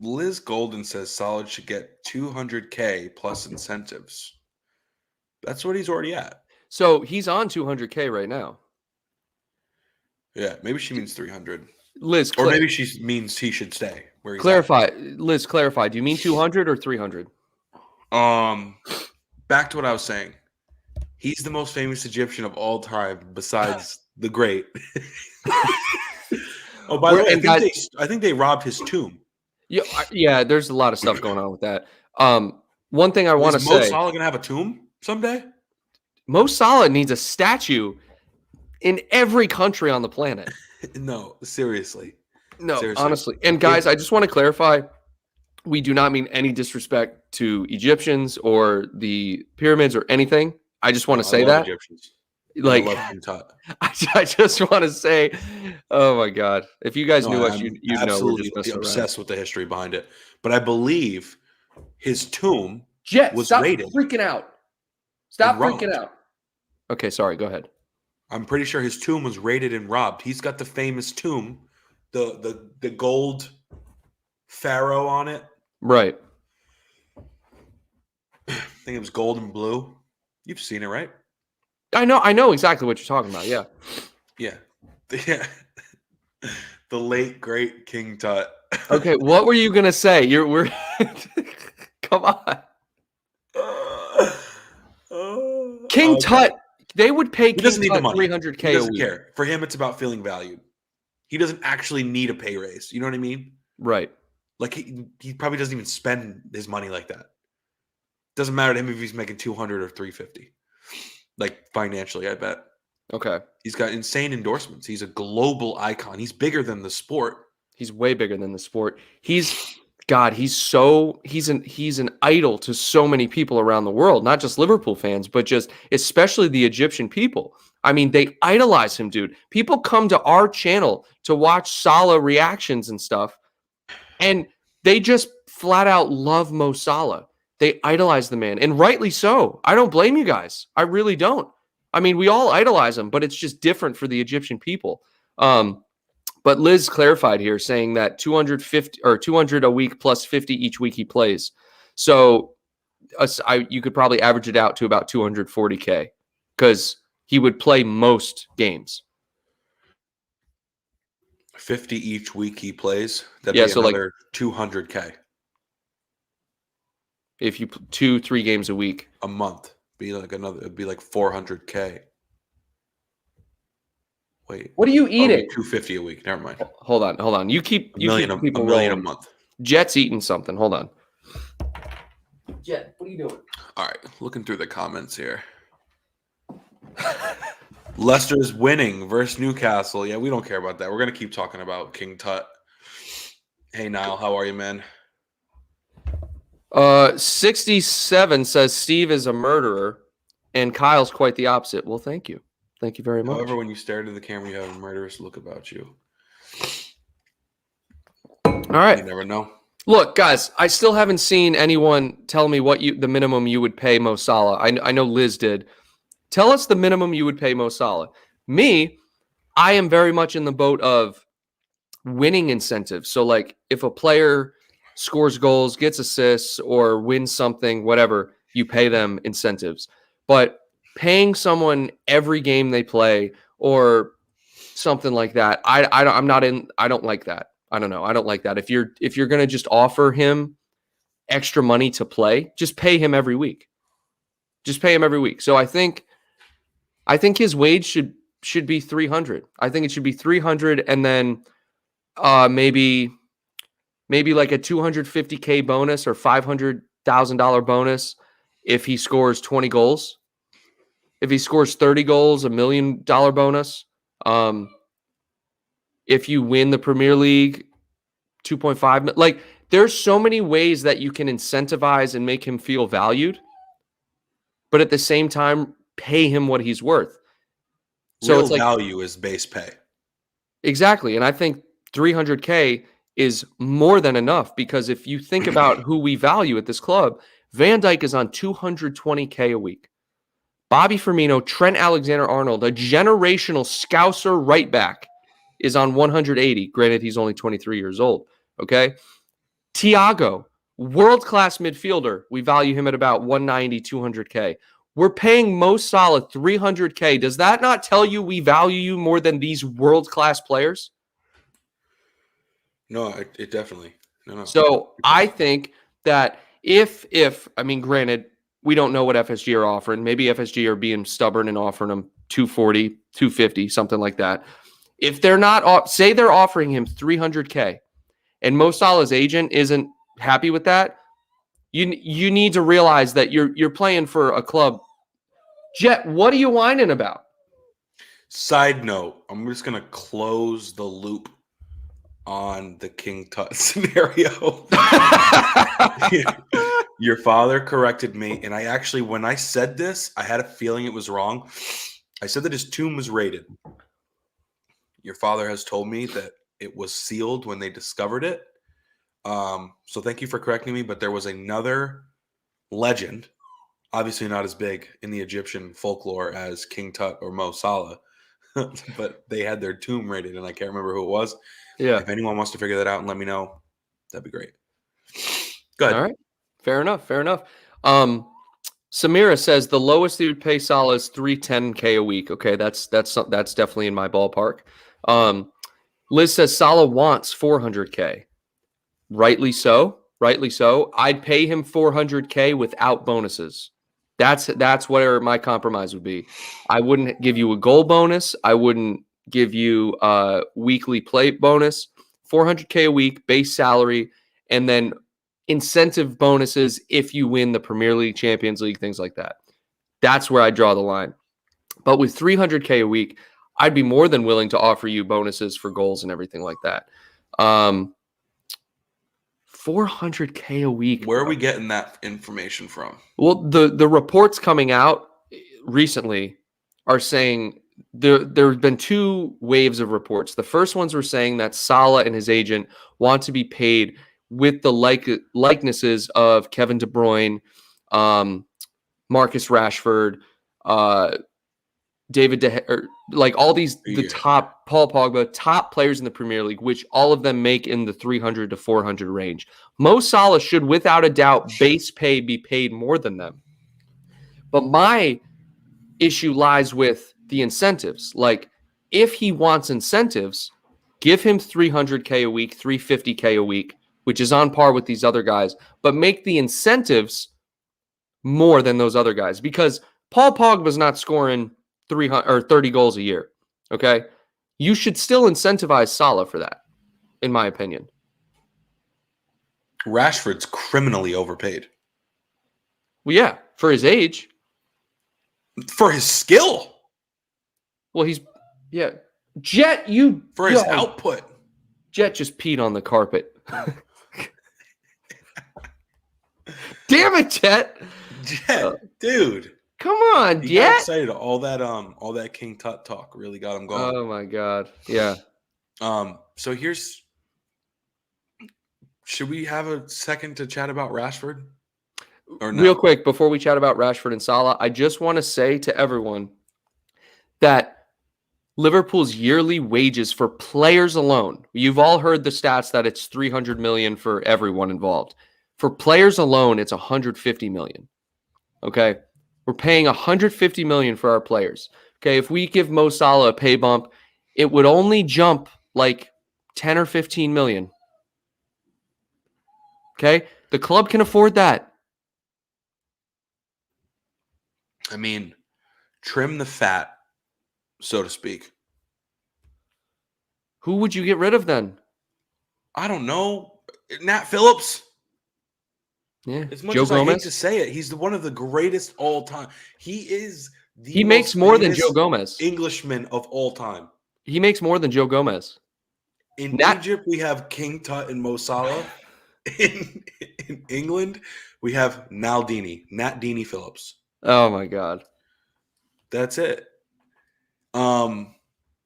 Liz Golden says Solid should get $200K plus incentives. That's what he's already at. So he's on 200K right now. Yeah, maybe she means 300. Liz, or maybe she means he should stay where he's clarify. at. Liz, clarify. Do you mean 200 or 300? Back to what I was saying. He's the most famous Egyptian of all time, besides the great. Oh, by the way, I think they robbed his tomb. Yeah, there's a lot of stuff going on with that. One thing I want to say: Mo Salah gonna have a tomb someday? Mo Salah needs a statue in every country on the planet. No, seriously. No, honestly. And guys, I just want to clarify: we do not mean any disrespect to Egyptians or the pyramids or anything. I just want to say that. Egyptians. Like, I love King Tut. I just want to say, oh my God! If you guys knew us, you'd know we're just obsessed with the history behind it. But I believe his tomb was stop raided. Freaking out! Stop freaking out! Okay, sorry. Go ahead. I'm pretty sure his tomb was raided and robbed. He's got the famous tomb, the gold pharaoh on it. Right. I think it was gold and blue. You've seen it, right? I know exactly what you're talking about. Yeah. Yeah. The late great King Tut. Okay, what were you gonna say? We're come on. King Tut. They would pay King Tut $300K he doesn't a week. Care. For him, it's about feeling valued. He doesn't actually need a pay raise. You know what I mean? Right. Like he probably doesn't even spend his money like that. Doesn't matter to him if he's making 200 or 350. Like financially, I bet. Okay. He's got insane endorsements. He's a global icon. He's bigger than the sport. He's way bigger than the sport. He's an idol to so many people around the world, not just Liverpool fans, but just especially the Egyptian people. I mean, they idolize him, dude. People come to our channel to watch Salah reactions and stuff, and they just flat out love Mo Salah. They idolize the man, and rightly so. I don't blame you guys. I really don't. I mean, we all idolize him, but it's just different for the Egyptian people. But Liz clarified here, saying that 250 or 200 a week plus 50 each week he plays. So you could probably average it out to about 240K because he would play most games. 50 each week he plays. That'd be so another 200K. If you 2-3 games a week. A month. It'd be like 400K. Wait. What are you eating? 250 a week. Never mind. Hold on. You keep a million a month. Jet's eating something. Hold on. Jet, what are you doing? All right. Looking through the comments here. Leicester's winning versus Newcastle. Yeah, we don't care about that. We're going to keep talking about King Tut. Hey, Niall. How are you, man? 67 says Steve is a murderer and Kyle's quite the opposite. Well, thank you. Thank you very much. However, when you stare into the camera, you have a murderous look about you. All right. You never know. Look, guys, I still haven't seen anyone tell me what the minimum you would pay Mo Salah. I know Liz did. Tell us the minimum you would pay Mo Salah. Me, I am very much in the boat of winning incentives. So, like, if a player scores goals, gets assists, or wins something, whatever, you pay them incentives. But paying someone every game they play or something like that, I'm not in. I don't like that. I don't know. I don't like that. If you're gonna just offer him extra money to play, just pay him every week. Just pay him every week. So I think his wage should be 300. I think it should be 300, and then maybe like a 250K bonus or $500,000 bonus if he scores 20 goals. If he scores 30 goals, $1 million bonus. If you win the Premier League, 2.5. Like, there's so many ways that you can incentivize and make him feel valued, but at the same time, pay him what he's worth. So Real it's like value is base pay. Exactly. And I think 300K is more than enough, because if you think about who we value at this club, Van Dijk is on 220K a week. Bobby Firmino, Trent Alexander-Arnold, a generational Scouser right back, is on 180. Granted, he's only 23 years old. Okay. Thiago, world-class midfielder. We value him at about 190, 200K. We're paying Mo Salah 300K. Does that not tell you we value you more than these world-class players? No, it definitely. No. So I think that if I mean, granted, we don't know what FSG are offering. Maybe FSG are being stubborn and offering him 240, 250, something like that. If they're not, say they're offering him 300K, and Mo Salah's agent isn't happy with that, you need to realize that you're playing for a club. Jet, what are you whining about? Side note, I'm just going to close the loop on the King Tut scenario. Your father corrected me, and I actually, when I said this, I had a feeling it was wrong. I said that his tomb was raided. Your father has told me that it was sealed when they discovered it. So thank you for correcting me, but there was another legend, obviously not as big in the Egyptian folklore as King Tut or Mo Salah, but they had their tomb raided, and I can't remember who it was. Yeah. If anyone wants to figure that out and let me know, that'd be great. Good. All right. Fair enough. Samira says the lowest they would pay Salah is 310K a week. Okay, that's definitely in my ballpark. Liz says Salah wants 400K. Rightly so. I'd pay him 400K without bonuses. That's where my compromise would be. I wouldn't give you a goal bonus. I wouldn't give you a weekly play bonus. 400K a week, base salary, and then incentive bonuses if you win the Premier League, Champions League, things like that. That's where I draw the line. But with 300K a week, I'd be more than willing to offer you bonuses for goals and everything like that. 400K a week. Where are we getting that information from? Well, the reports coming out recently are saying there have been two waves of reports. The first ones were saying that Salah and his agent want to be paid with the likenesses of Kevin De Bruyne, Marcus Rashford, David De Gea, like all these top, Paul Pogba, top players in the Premier League, which all of them make in the 300 to 400 range. Mo Salah should, without a doubt, base pay be paid more than them. But my issue lies with the incentives. Like, if he wants incentives, give him 300K a week, 350K a week, which is on par with these other guys, but make the incentives more than those other guys, because Paul Pogba's not scoring 300 or 30 goals a year. Okay. You should still incentivize Salah for that, in my opinion. Rashford's criminally overpaid. Well, yeah, for his age. For his skill. Well, yeah. Jet, for his output. Jet just peed on the carpet. Damn it, Jet. Dude. Come on, he got excited. All that King Tut talk really got him going. Oh my God. Yeah. So should we have a second to chat about Rashford? Or no? Real quick, before we chat about Rashford and Salah, I just want to say to everyone that Liverpool's yearly wages for players alone, you've all heard the stats that it's 300 million for everyone involved. For players alone, it's 150 million. Okay? We're paying 150 million for our players. Okay, if we give Mo Salah a pay bump, it would only jump like 10 or 15 million. Okay? The club can afford that. I mean, trim the fat, so to speak. Who would you get rid of then? I don't know. Nat Phillips. Yeah. As much Joe as I hate Gomez? to say it, he's one of the greatest all time. He is the He makes most more than famous Joe Gomez. Englishman of all time. He makes more than Joe Gomez. In Egypt, we have King Tut and Mo Salah. In England, we have Nat Dini Phillips. Oh my God. That's it. I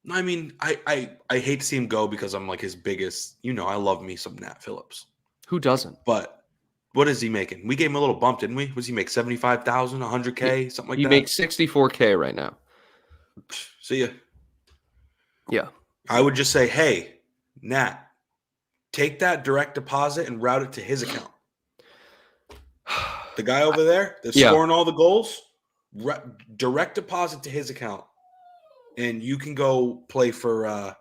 mean, I hate to see him go because I'm like his biggest, I love me some Nat Phillips. Who doesn't? But what is he making? We gave him a little bump, didn't we? Was he make 75,000, 100K, something like that? He makes 64K right now. See ya. Yeah. I would just say, hey, Nat, take that direct deposit and route it to his account. The guy over there that's scoring all the goals, direct deposit to his account. And you can go play for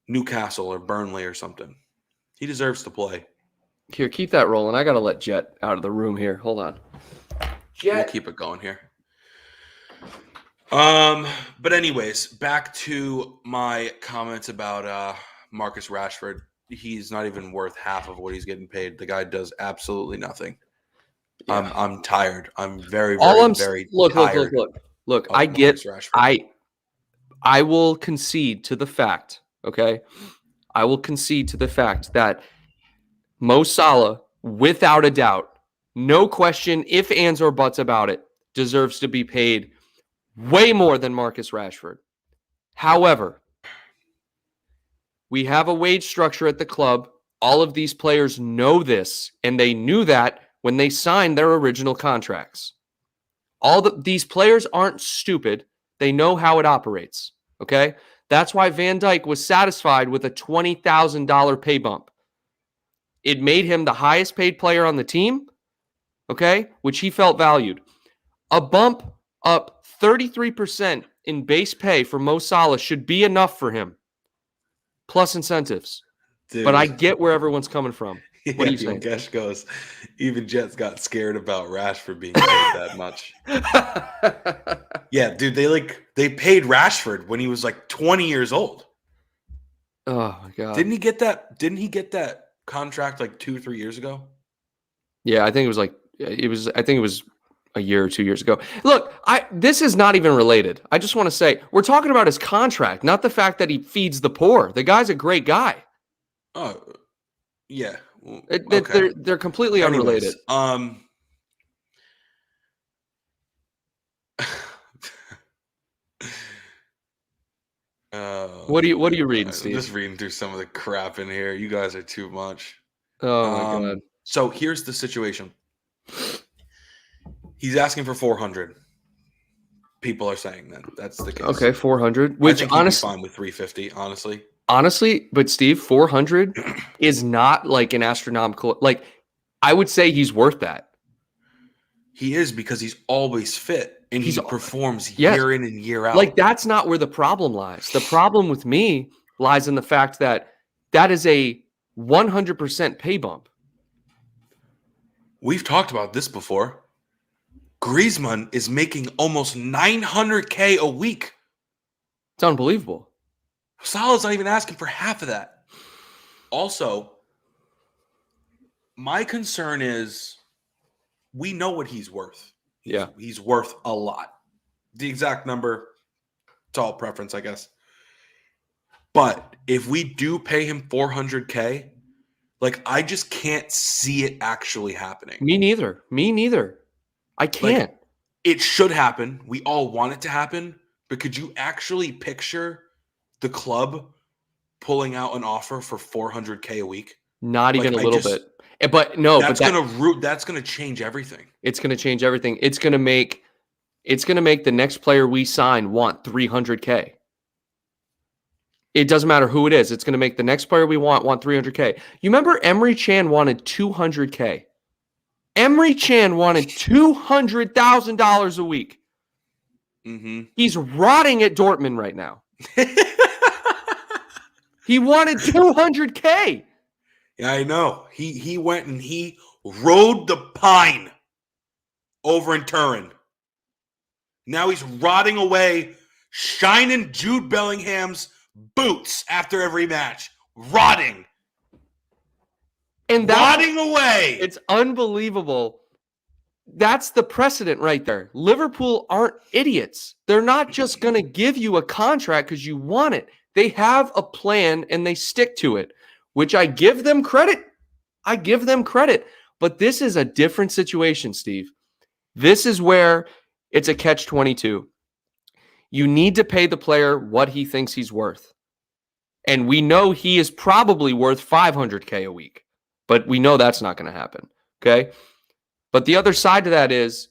Newcastle or Burnley or something. He deserves to play. Here, keep that rolling. I got to let Jet out of the room here. Hold on. Jet. We'll keep it going here. But anyways, back to my comments about Marcus Rashford. He's not even worth half of what he's getting paid. The guy does absolutely nothing. Yeah. I'm tired. I'm very, very tired. Look, I get Rashford. I will concede to the fact, okay? I will concede to the fact that Mo Salah, without a doubt, no question, if, ands, or buts about it, deserves to be paid way more than Marcus Rashford. However, we have a wage structure at the club. All of these players know this, and they knew that when they signed their original contracts. These players aren't stupid. They know how it operates, okay? That's why Van Dijk was satisfied with a $20,000 pay bump. It made him the highest paid player on the team, okay, which he felt valued. A bump up 33% in base pay for Mo Salah should be enough for him, plus incentives. Dude. But I get where everyone's coming from. What do you think? Yogesh goes, even Jets got scared about Rashford being paid that much. Yeah, dude, they paid Rashford when he was like 20 years old. Oh my God. Didn't he get that contract like 2 or 3 years ago? Yeah, I think it was a year or 2 years ago. Look, this is not even related. I just want to say we're talking about his contract, not the fact that he feeds the poor. The guy's a great guy. Oh, yeah. Well, okay. They're completely unrelated. What do you read, Steve? I'm just reading through some of the crap in here. You guys are too much. Oh my God. So here's the situation. He's asking for 400. People are saying that's the case. Okay, 400. Which honestly, fine with 350. Honestly, but Steve, 400 is not like an astronomical. Like, I would say he's worth that. He is, because he's always fit and he performs year in and year out. Like, that's not where the problem lies. The problem with me lies in the fact that is a 100% pay bump. We've talked about this before. Griezmann is making almost 900K a week. It's unbelievable. Salah's not even asking for half of that. Also, my concern is we know what he's worth. He's worth a lot. The exact number, it's all preference, I guess. But if we do pay him 400K, like, I just can't see it actually happening. Me neither. I can't. Like, it should happen. We all want it to happen. But could you actually picture the club pulling out an offer for 400K a week? Not even a little bit. But no, that's gonna change everything. It's gonna change everything. It's gonna make the next player we sign want $300K. It doesn't matter who it is. It's gonna make the next player we want $300K. You remember Emery Chan wanted $200K. Emery Chan wanted $200,000 a week. Mm-hmm. He's rotting at Dortmund right now. He wanted $200K. Yeah, I know. He went and he rode the pine over in Turin. Now he's rotting away, shining Jude Bellingham's boots after every match. Rotting. And rotting away. It's unbelievable. That's the precedent right there. Liverpool aren't idiots. They're not just going to give you a contract because you want it. They have a plan and they stick to it, which I give them credit. But this is a different situation, Steve. This is where it's a catch-22. You need to pay the player what he thinks he's worth. And we know he is probably worth $500K a week. But we know that's not going to happen, okay? But the other side to that is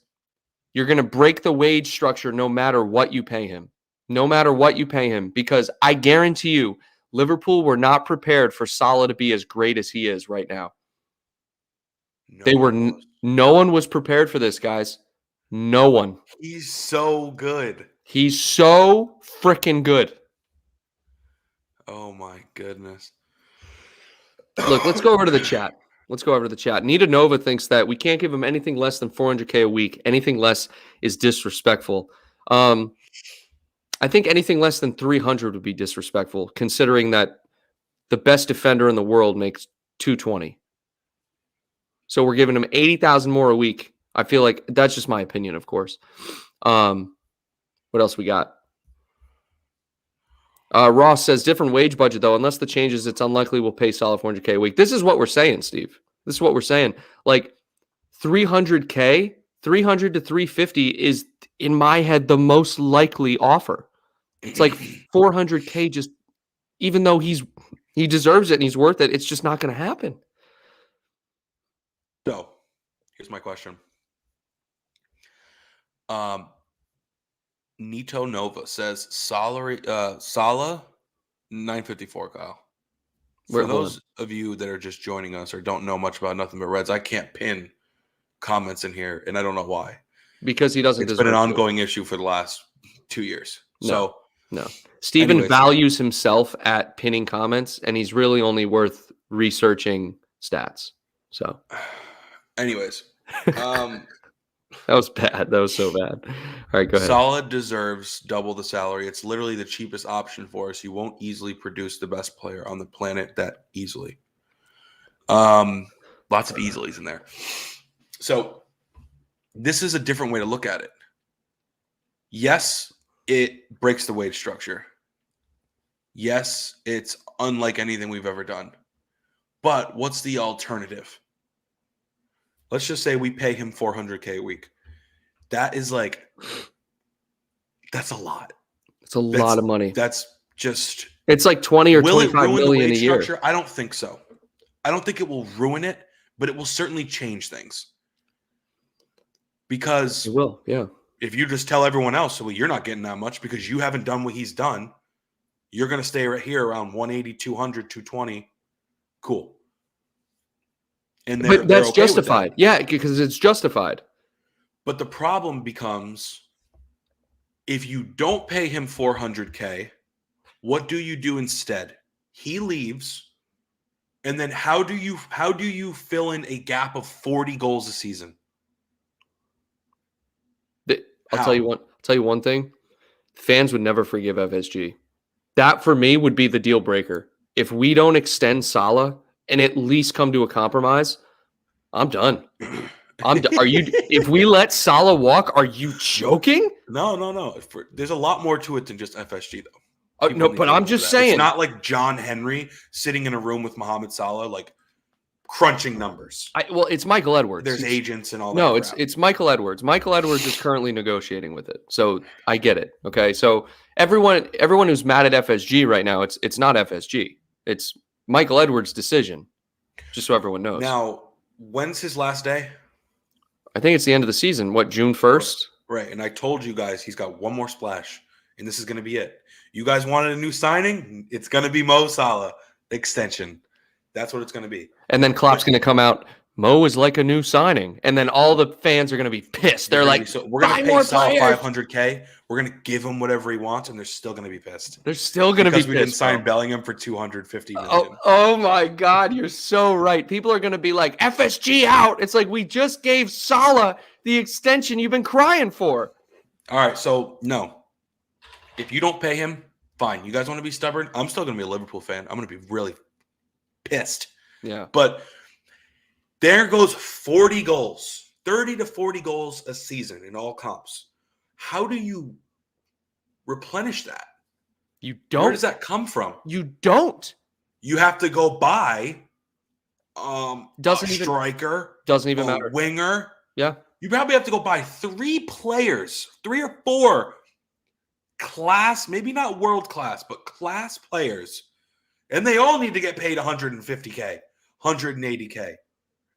you're going to break the wage structure no matter what you pay him. No matter what you pay him. Because I guarantee you, Liverpool were not prepared for Salah to be as great as he is right now. No one was prepared for this, guys. No one. He's so good. He's so freaking good. Oh, my goodness. Look, let's go over to the chat. Nita Nova thinks that we can't give him anything less than $400K a week. Anything less is disrespectful. I think anything less than 300 would be disrespectful, considering that the best defender in the world makes $220. So we're giving him $80,000 more a week. I feel like that's just my opinion, of course. What else we got? Ross says, different wage budget, though. Unless the changes, it's unlikely we'll pay Salah $400K a week. This is what we're saying, Steve. This is what we're saying. Like, $300K, 300 to 350 is, in my head, the most likely offer. It's like $400K just, even though he deserves it and he's worth it, it's just not going to happen. So, here's my question. Nito Nova says Salah 954, Kyle. For those of you that are just joining us or don't know much about Nothing But Reds, I can't pin comments in here, and I don't know why. Because he doesn't. It's been an ongoing issue for the last 2 years. No. Steven values himself at pinning comments, and he's really only worth researching stats. So, anyways, that was bad. That was so bad. All right, go ahead. Salah deserves double the salary. It's literally the cheapest option for us. You won't easily produce the best player on the planet that easily. Lots of easilies in there. So this is a different way to look at it. Yes, it breaks the wage structure. Yes, it's unlike anything we've ever done. But what's the alternative? Let's just say we pay him $400K a week. That's a lot. It's a lot of money. That's just. It's like 20 or 25 million a year. Structure? I don't think so. I don't think it will ruin it, but it will certainly change things. Because it will, yeah. If you just tell everyone else, well, you're not getting that much because you haven't done what he's done, you're going to stay right here around 180, 200, 220. Cool. And but that's okay justified. Yeah, because it's justified. But the problem becomes, if you don't pay him $400K, what do you do instead? He leaves, and then how do you fill in a gap of 40 goals a season? I'll tell you one thing. Fans would never forgive FSG. That for me would be the deal breaker. If we don't extend Salah and at least come to a compromise, I'm done. If we let Salah walk, are you joking? No. There's a lot more to it than just FSG, though. No, but I'm just saying. It's not like John Henry sitting in a room with Mohamed Salah, like crunching numbers. Well, it's Michael Edwards. There's agents and all that. No, it's Michael Edwards. Michael Edwards is currently negotiating with it. So I get it. Okay. So everyone who's mad at FSG right now, it's not FSG. It's Michael Edwards' decision. Just so everyone knows. Now, When's his last day? I think it's the end of the season. What, June 1st? Right. And I told you guys he's got one more splash, and this is going to be it. You guys wanted a new signing? It's going to be Mo Salah extension. That's what it's going to be. And then Klopp's going to come out, Mo is like a new signing. And then all the fans are going to be pissed. They're like, we're going to pay Salah $500K. We're going to give him whatever he wants, and they're still going to be pissed. They're still going to be pissed. Because we didn't sign Bellingham for $250 million. Oh my God, you're so right. People are going to be like, FSG out. It's like, we just gave Salah the extension you've been crying for. All right, so no. If you don't pay him, fine. You guys want to be stubborn? I'm still going to be a Liverpool fan. I'm going to be really pissed. Yeah. But there goes 40 goals, 30 to 40 goals a season in all comps. How do you replenish that? You don't. Where does that come from? You don't. You have to go buy doesn't a striker, doesn't even matter. Winger. Yeah. You probably have to go buy 3 players, 3 or 4 class, maybe not world class, but class players. And they all need to get paid $150K, $180K.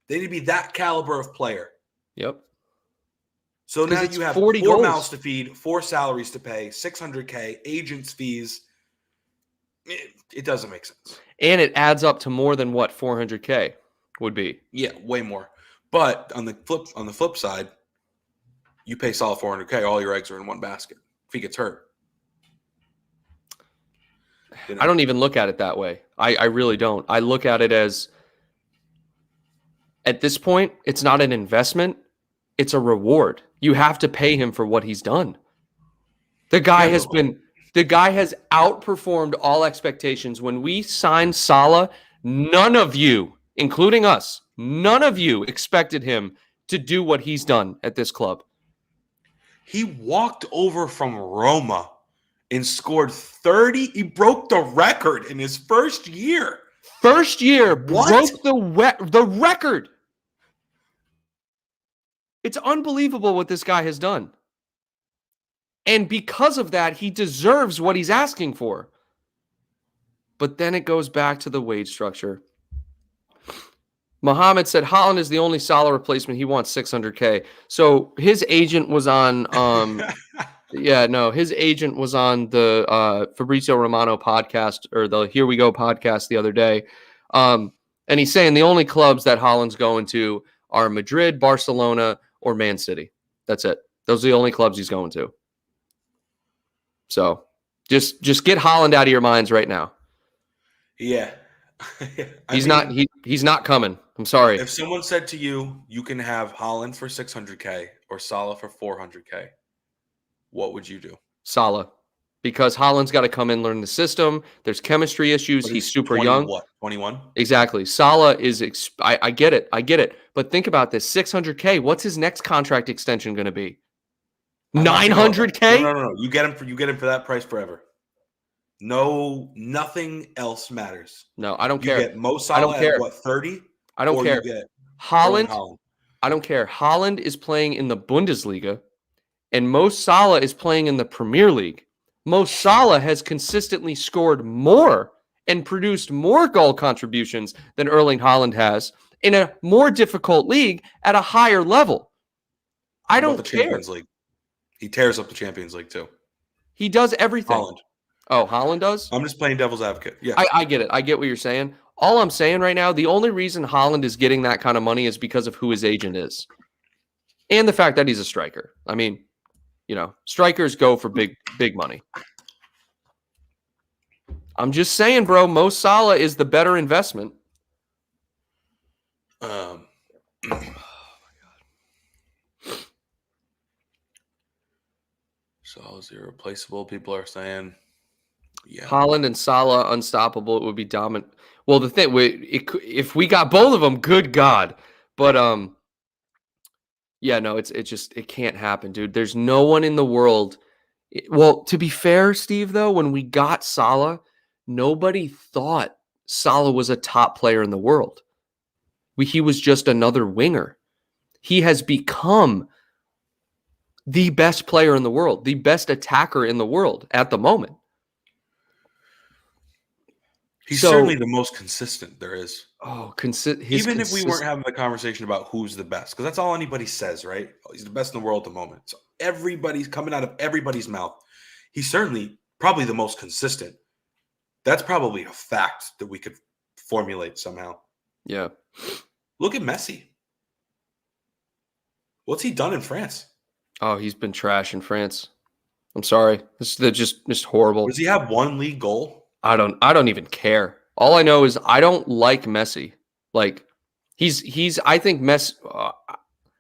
They need to be that caliber of player. Yep. So now you have 40 4 goals. mouths to feed, 4 salaries to pay, $600K, agents' fees. It doesn't make sense. And it adds up to more than what 400K would be. Yeah, way more. But on the flip side, you pay Salah $400K, all your eggs are in one basket. If he gets hurt. You know? I don't even look at it that way. I really don't. I look at it as, at this point, it's not an investment. It's a reward. You have to pay him for what he's done. The guy has outperformed all expectations. When we signed Salah, none of you, including us, none of you expected him to do what he's done at this club. He walked over from Roma and scored 30. He broke the record in his first year. Broke the record. It's unbelievable what this guy has done. And because of that, he deserves what he's asking for. But then it goes back to the wage structure. Mohammed said Haaland is the only Salah replacement. He wants $600K. So his agent was on his agent was on the Fabrizio Romano podcast, or the Here We Go podcast, the other day. And he's saying the only clubs that Haaland's going to are Madrid, Barcelona, or Man City. That's it. Those are the only clubs he's going to. So just get Haaland out of your minds right now. Yeah. He's not coming. I'm sorry. If someone said to you, you can have Haaland for $600K or Salah for $400K, what would you do? Salah. Because Haaland's got to come in, learn the system. There's chemistry issues. He's super young. What, 21? Exactly. Salah is I get it. But think about this. $600K. What's his next contract extension going to be? $900K? No. You get him for that price forever. No, nothing else matters. No, I don't you care. Get Mo Salah at what, 30? I don't care. You get Haaland. I don't care. Haaland is playing in the Bundesliga, and Mo Salah is playing in the Premier League. Mo Salah has consistently scored more and produced more goal contributions than Erling Haaland has in a more difficult league at a higher level. I don't care. Champions League. He tears up the Champions League too. He does everything. Haaland. Oh, Haaland does? I'm just playing devil's advocate. Yeah. I get it. I get what you're saying. All I'm saying right now, the only reason Haaland is getting that kind of money is because of who his agent is. And the fact that he's a striker. I mean, strikers go for big money. I'm just saying, bro, Mo Salah is the better investment. Oh my God. Salah's irreplaceable. People are saying, yeah. Haaland and Salah unstoppable. It would be dominant. Well, the thing, if we got both of them, good God. But yeah, no, it can't happen, dude. There's no one in the world. Well, to be fair, Steve, though, when we got Salah, nobody thought Salah was a top player in the world. He was just another winger. He has become the best player in the world, the best attacker in the world at the moment. He's certainly the most consistent there is. Oh, Even if we weren't having the conversation about who's the best, because that's all anybody says, right? Oh, he's the best in the world at the moment. So everybody's coming out of everybody's mouth. He's certainly probably the most consistent. That's probably a fact that we could formulate somehow. Yeah. Look at Messi. What's he done in France? Oh, he's been trash in France. I'm sorry. This is just horrible. Does he have one league goal? I don't even care. All I know is I don't like Messi. Like I think Messi.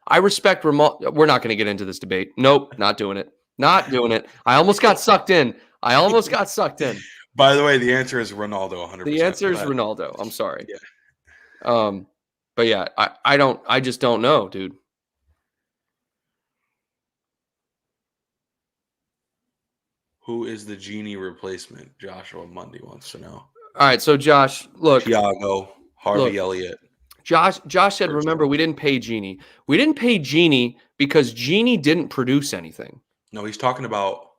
I respect remote. We're not going to get into this debate. Nope, not doing it. Not doing it. I almost got sucked in. By the way, the answer is Ronaldo. 100%. The answer is Ronaldo. I'm sorry. Yeah. But yeah, I just don't know, dude. Who is the Genie replacement? Joshua Mundy wants to know. All right, so Josh, look. Thiago, Harvey Elliott. Josh said, remember, we didn't pay Genie. We didn't pay Genie because Genie didn't produce anything. No, he's talking about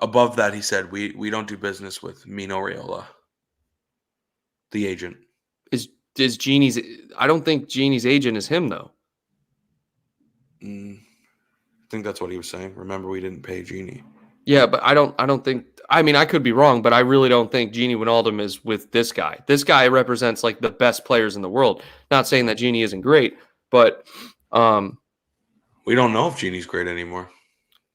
above that. He said, we don't do business with Mino Raiola, the agent. Is Genie's? I don't think Genie's agent is him, though. I think that's what he was saying. Remember, we didn't pay Genie. Yeah, but I don't think. I mean, I could be wrong, but I really don't think Genie Wijnaldum is with this guy. This guy represents like the best players in the world. Not saying that Genie isn't great, but we don't know if Genie's great anymore.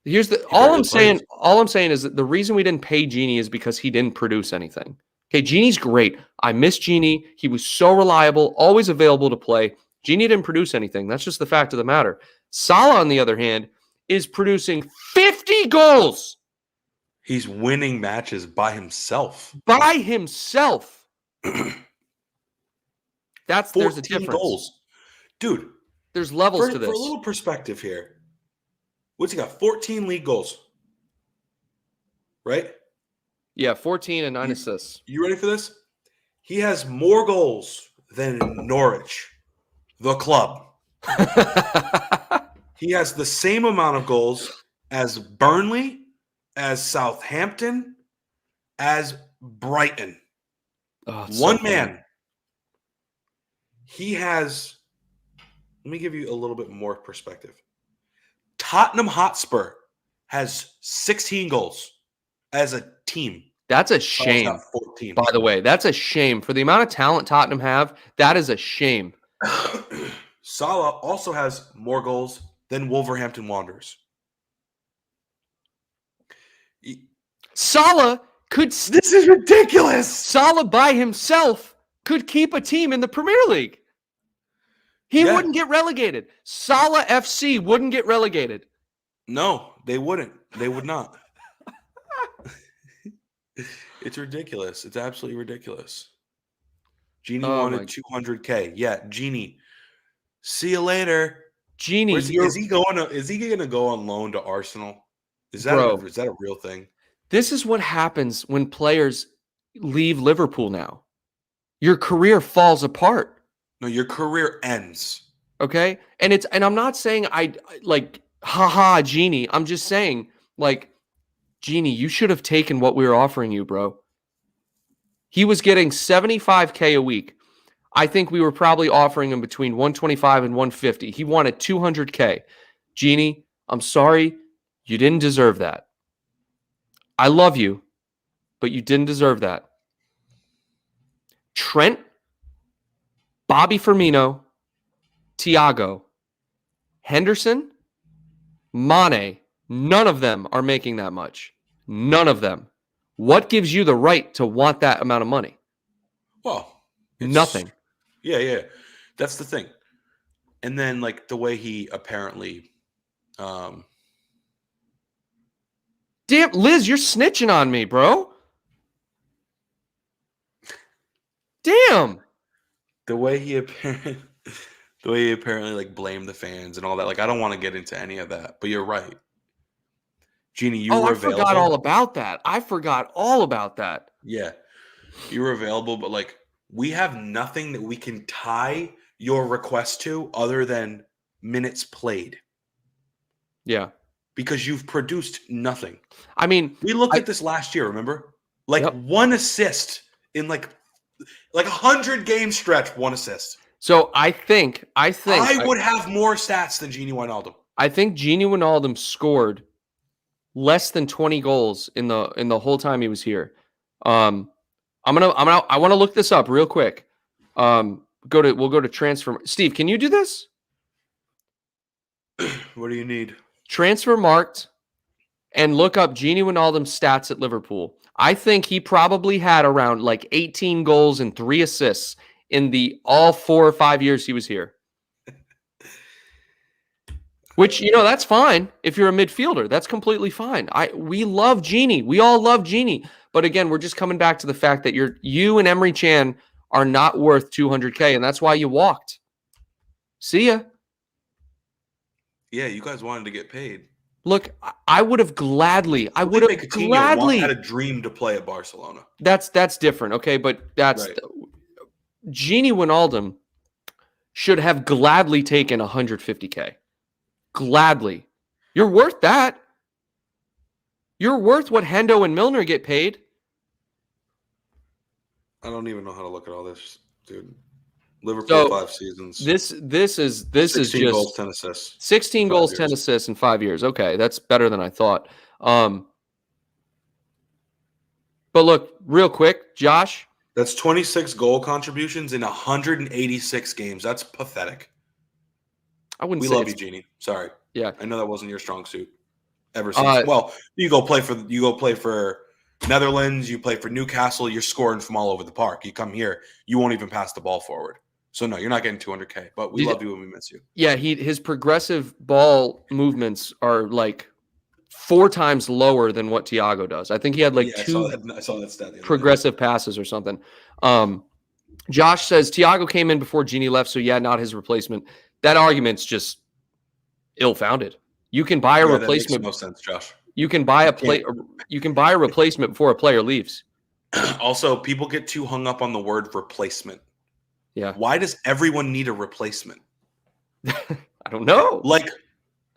Here's the all I'm saying. All I'm saying is that the reason we didn't pay Genie is because he didn't produce anything. Okay, Genie's great. I miss Genie. He was so reliable, always available to play. Genie didn't produce anything. That's just the fact of the matter. Salah, on the other hand, is producing 50 goals. He's winning matches by himself. There's a difference. Goals. Dude. There's levels to this. For a little perspective here. What's he got? 14 league goals. Right? Yeah, 14 and 9 assists. You ready for this? He has more goals than Norwich, the club. He has the same amount of goals as Burnley, as Southampton, as Brighton. Oh, one man. He has, let me give you a little bit more perspective. Tottenham Hotspur has 16 goals as a team. That's a shame. 14. By the way, that's a shame. For the amount of talent Tottenham have, that is a shame. Salah also has more goals than Wolverhampton Wanderers. Salah could... This is ridiculous. Salah by himself could keep a team in the Premier League. He wouldn't get relegated. Salah FC wouldn't get relegated. No, they wouldn't. They would not. It's ridiculous. It's absolutely ridiculous. Genie wanted $200K. Yeah, Genie. See you later. Genie, is he going to go on loan to Arsenal? Is that a real thing? This is what happens when players leave Liverpool now. Your career falls apart. No, your career ends. Okay? And I'm not saying haha, Genie. I'm just saying, like, Genie, you should have taken what we were offering you, bro. He was getting $75K a week. I think we were probably offering him between 125 and 150. He wanted $200K. Genie, I'm sorry. You didn't deserve that. I love you, but you didn't deserve that. Trent, Bobby Firmino, Thiago, Henderson, Mane, none of them are making that much. None of them. What gives you the right to want that amount of money? Well, nothing. Yeah. That's the thing. And then, like, the way he apparently... Damn, Liz, you're snitching on me, bro. Damn. The way he apparently like blamed the fans and all that. Like, I don't want to get into any of that, but you're right. Genie, you were available. I forgot all about that. Yeah. You were available, but like, we have nothing that we can tie your request to other than minutes played. Yeah. Because you've produced nothing. I mean, we looked at this last year, remember? Like, one assist in like 100 game stretch, 1 assist. So I think I would have more stats than Gini Wijnaldum. I think Gini Wijnaldum scored less than 20 goals in the whole time he was here. I want to look this up real quick. We'll go to transfer. Steve, can you do this? What do you need? Transfer marked and look up Gini Wijnaldum's stats at Liverpool. I think he probably had around like 18 goals and 3 assists in all 4 or 5 years he was here. Which, that's fine if you're a midfielder. That's completely fine. We love Gini. We all love Gini. But again, we're just coming back to the fact that you and Emery Chan are not worth $200K, and that's why you walked. See ya. Yeah, you guys wanted to get paid. Look, I would have gladly. I would have gladly had a dream to play at Barcelona. That's different, okay? But that's right. Gini Wijnaldum should have gladly taken 150K. Gladly. You're worth that. You're worth what Hendo and Milner get paid. I don't even know how to look at all this, dude. Liverpool 5 seasons. This is 16 goals, 10 assists. 16 goals, 10 assists in 5 years. Okay, that's better than I thought. But look, real quick, Josh. That's 26 goal contributions in 186 games. That's pathetic. We love you, Genie. Sorry. Yeah. I know that wasn't your strong suit ever since. Well, you go play for Netherlands, you play for Newcastle, you're scoring from all over the park. You come here, you won't even pass the ball forward. So no, you're not getting 200K, but we love you and we miss you. Yeah, his progressive ball movements are like 4 times lower than what Thiago does. I think he had 2 I saw that stat progressive passes or something. Josh says Thiago came in before Gini left, so yeah, not his replacement. That argument's just ill-founded. You can buy a replacement. That makes no sense, Josh. You can buy a replacement before a player leaves. Also, people get too hung up on the word replacement. Yeah. Why does everyone need a replacement? I don't know.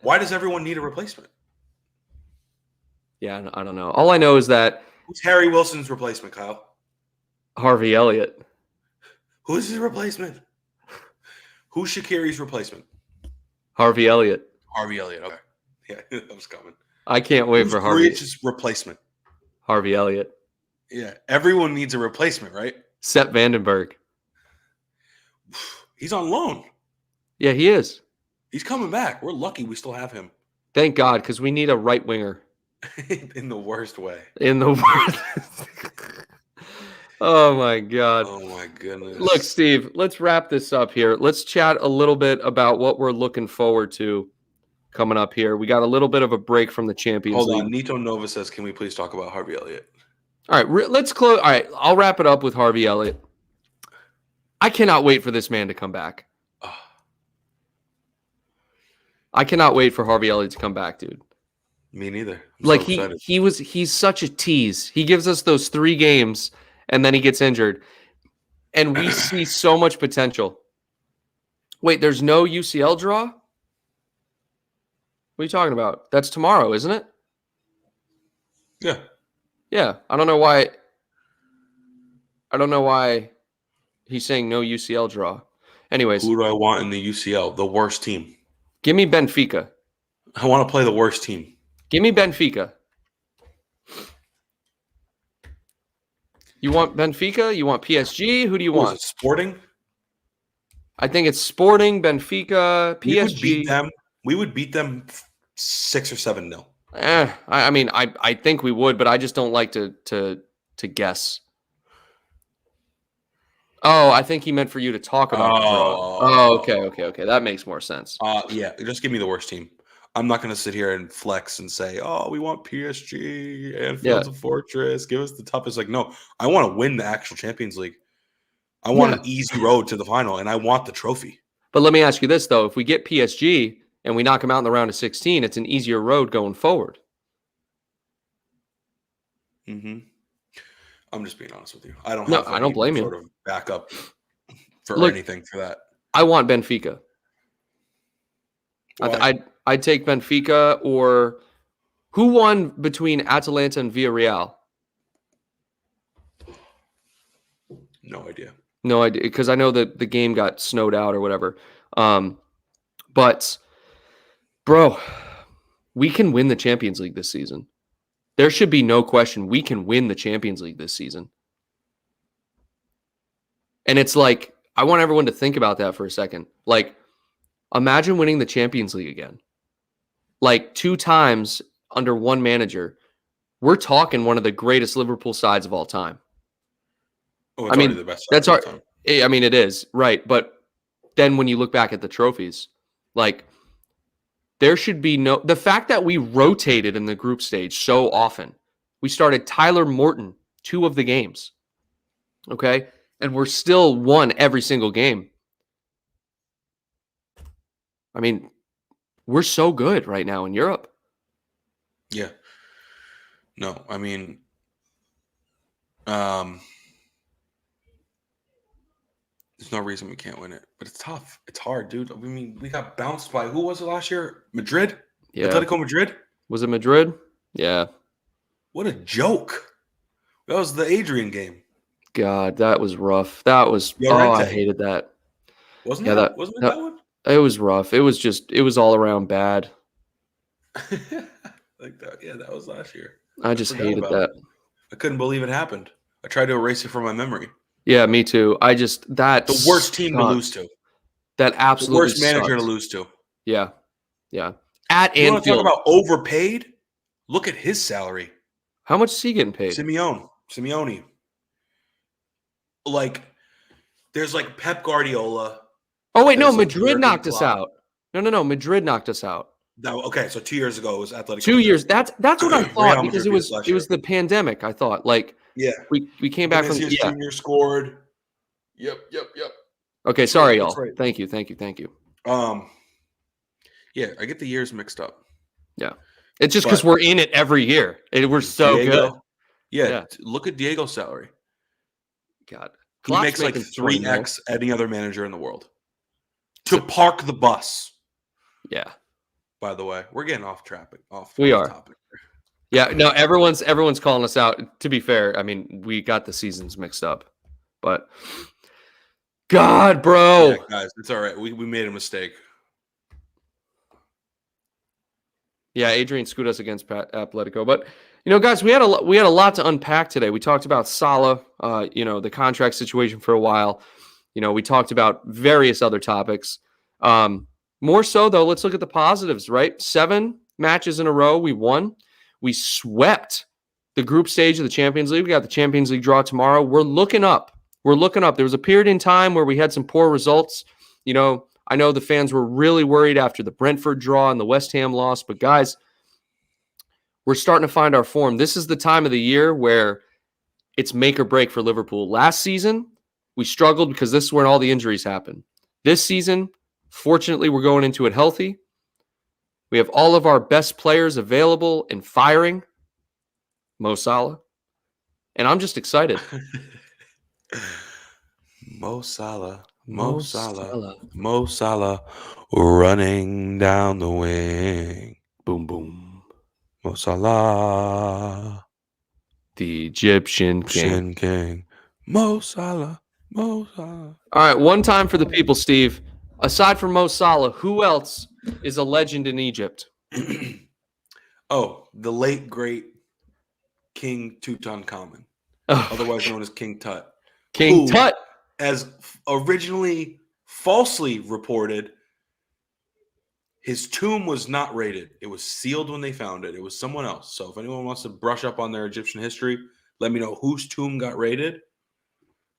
Why does everyone need a replacement? Yeah, I don't know. All I know is that who's Harry Wilson's replacement, Kyle? Harvey Elliott. Who's his replacement? Who's Shaqiri's replacement? Harvey Elliott. Harvey Elliott. Okay. Yeah, that was coming. I can't wait for Harvey. Who's replacement? Harvey Elliott. Yeah, everyone needs a replacement, right? Sepp Vandenberg. He's on loan. Yeah, he is. He's coming back. We're lucky we still have him. Thank God, because we need a right winger. In the worst way. In the worst. Oh, my God. Oh, my goodness. Look, Steve, let's wrap this up here. Let's chat a little bit about what we're looking forward to coming up here. We got a little bit of a break from the Champions League. Hold on. Nito Nova says, can we please talk about Harvey Elliott? All right, let's close. All right, I'll wrap it up with Harvey Elliott. I cannot wait for this man to come back. I cannot wait for Harvey Elliott to come back, dude. Me neither. He's such a tease. He gives us those 3 games and then he gets injured. And we see so much potential. Wait, there's no UCL draw? What are you talking about? That's tomorrow, isn't it? Yeah. Yeah. I don't know why he's saying no UCL draw. Anyways. Who do I want in the UCL? The worst team. Give me Benfica. I want to play the worst team. Give me Benfica. You want Benfica? You want PSG? Who do you want? Sporting? I think it's Sporting, Benfica, PSG. We would beat them 6 or 7-0. I think we would, but I just don't like to guess. Oh, I think he meant for you to talk about. Okay. That makes more sense. Yeah, just give me the worst team. I'm not going to sit here and flex and say, "Oh, we want PSG, Anfield's a fortress. Give us the toughest." No, I want to win the actual Champions League. I want an easy road to the final, and I want the trophy. But let me ask you this though: if we get PSG and we knock them out in the round of 16, it's an easier road going forward. Mm-hmm. I'm just being honest with you. I don't blame you. Sort of backup for anything for that. I want Benfica. I'd take Benfica, or who won between Atalanta and Villarreal? No idea. No idea, because I know that the game got snowed out or whatever. But, bro, we can win the Champions League this season. There should be no question we can win the Champions League this season. And it's like, I want everyone to think about that for a second. Like, imagine winning the Champions League again. Like, 2 times under one manager. We're talking one of the greatest Liverpool sides of all time. Oh, it's the best side that's of all our. time. I mean, it is, right? But then when you look back at the trophies, like, there should be no... The fact that we rotated in the group stage so often. We started Tyler Morton 2 of the games. Okay? And we're still won every single game. I mean, we're so good right now in Europe. Yeah. No, I mean, there's no reason we can't win it, but it's tough. It's hard, dude. I mean, we got bounced by, who was it last year? Madrid? Yeah. Atletico Madrid? Was it Madrid? Yeah. What a joke. That was the Adrian game. God, that was rough. That was, I hated that. Wasn't it? Wasn't it that one? It was rough. It was all around bad. Like that. Yeah, that was last year. I just hated that. I couldn't believe it happened. I tried to erase it from my memory. Yeah, me too. The worst team to lose to. That absolutely the worst manager to lose to. Yeah. Yeah. At you Anfield. Want to talk about overpaid? Look at his salary. How much is he getting paid? Simeone. Like, there's like Pep Guardiola. Oh, wait, no, Madrid knocked us out. No. Madrid knocked us out. Okay, so 2 years ago it was Atletico. 2 years. That's what I thought, because it was the pandemic. I thought, like, yeah, we came back from Junior scored. Yep. Okay, sorry, y'all. Right. Thank you. Yeah, I get the years mixed up. Yeah, it's just because we're in it every year. We're so good. Yeah, look at Diego's salary. God, he makes like 3x any other manager in the world. To park the bus. Yeah. By the way, we're getting off topic. Yeah, no, everyone's calling us out. To be fair, I mean, we got the seasons mixed up, but God, bro, yeah, guys, it's all right. We made a mistake. Yeah, Adrian screwed us against Atletico, but guys, we had a lot to unpack today. We talked about Salah, the contract situation for a while. We talked about various other topics. More so, though, let's look at the positives, right? 7 matches in a row we won. We swept the group stage of the Champions League. We got the Champions League draw tomorrow. We're looking up. There was a period in time where we had some poor results. I know the fans were really worried after the Brentford draw and the West Ham loss. But, guys, we're starting to find our form. This is the time of the year where it's make or break for Liverpool. Last season, we struggled because this is when all the injuries happen. This season, fortunately, we're going into it healthy. We have all of our best players available and firing. Mo Salah. And I'm just excited. Mo Salah running down the wing. Boom, boom. Mo Salah. The Egyptian king. Mo Salah. All right, one time for the people, Steve. Aside from Mo Salah, who else is a legend in Egypt? Oh, the late, great King Tutankhamun, otherwise known as King Tut. King Tut. As originally falsely reported, his tomb was not raided. It was sealed when they found it. It was someone else. So if anyone wants to brush up on their Egyptian history, let me know whose tomb got raided.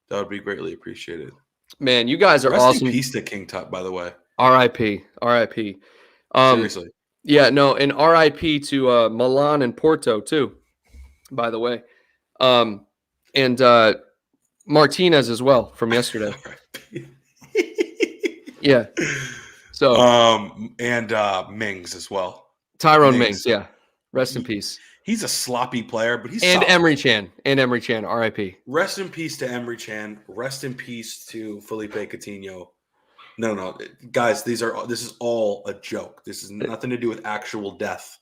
That would be greatly appreciated. Man, you guys are Rest awesome. In peace to King Tut, by the way. R.I.P. Seriously. Yeah, no, and R.I.P. to Milan and Porto, too, by the way. And Martinez as well from yesterday. Yeah. So. And Mings as well. Tyrone Mings, yeah. Rest in peace. He's a sloppy player, but he's and solid. Emery Chan, R.I.P. Rest in peace to Emery Chan. Rest in peace to Felipe Coutinho. No, guys, this is all a joke. This is nothing to do with actual death.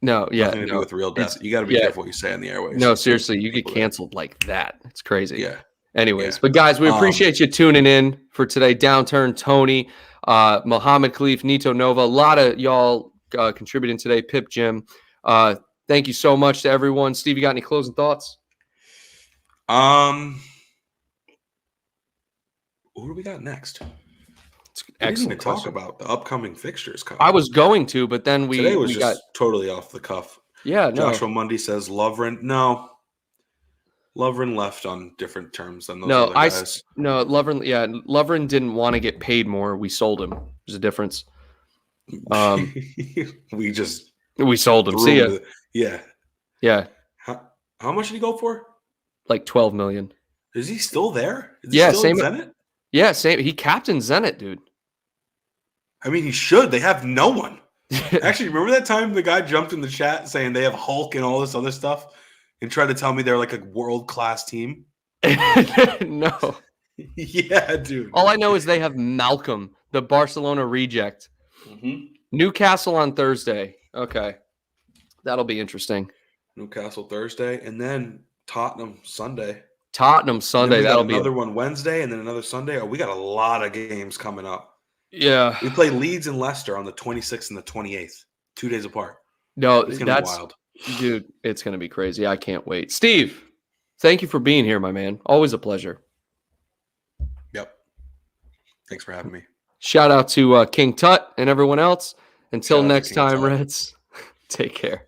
No, yeah, nothing to do with real death. You got to be careful what you say on the airways. No, seriously, you get canceled like that. It's crazy. Yeah, Anyways, Yeah. but guys, we appreciate you tuning in for today. Downturn, Tony, Muhammad Khalif, Nito Nova, a lot of y'all contributing today. Pip Jim. Thank you so much to everyone. Steve, you got any closing thoughts? Who do we got next? We didn't even talk about the upcoming fixtures. I was going to, but then today was just totally off the cuff. Yeah, no. Joshua Mundy says Lovren. No, Lovren left on different terms than those other guys. Lovren. Yeah, Lovren didn't want to get paid more. We sold him. There's a difference. We sold him. See ya. Yeah. How much did he go for? Like 12 million. Is he still there? Is he still in Zenit? Yeah, same. He captained Zenit, dude. I mean, he should. They have no one. Actually, remember that time the guy jumped in the chat saying they have Hulk and all this other stuff and tried to tell me they're like a world-class team? No. Yeah, dude. All I know is they have Malcolm, the Barcelona reject. Mm-hmm. Newcastle on Thursday. Okay. That'll be interesting. Newcastle Thursday, and then Tottenham Sunday. That'll be another one Wednesday, and then another Sunday. Oh, we got a lot of games coming up. Yeah. We play Leeds and Leicester on the 26th and the 28th, 2 days apart. No, it's going to be wild. Dude, it's going to be crazy. I can't wait. Steve, thank you for being here, my man. Always a pleasure. Yep. Thanks for having me. Shout out to King Tut and everyone else. Until next time, Reds, take care.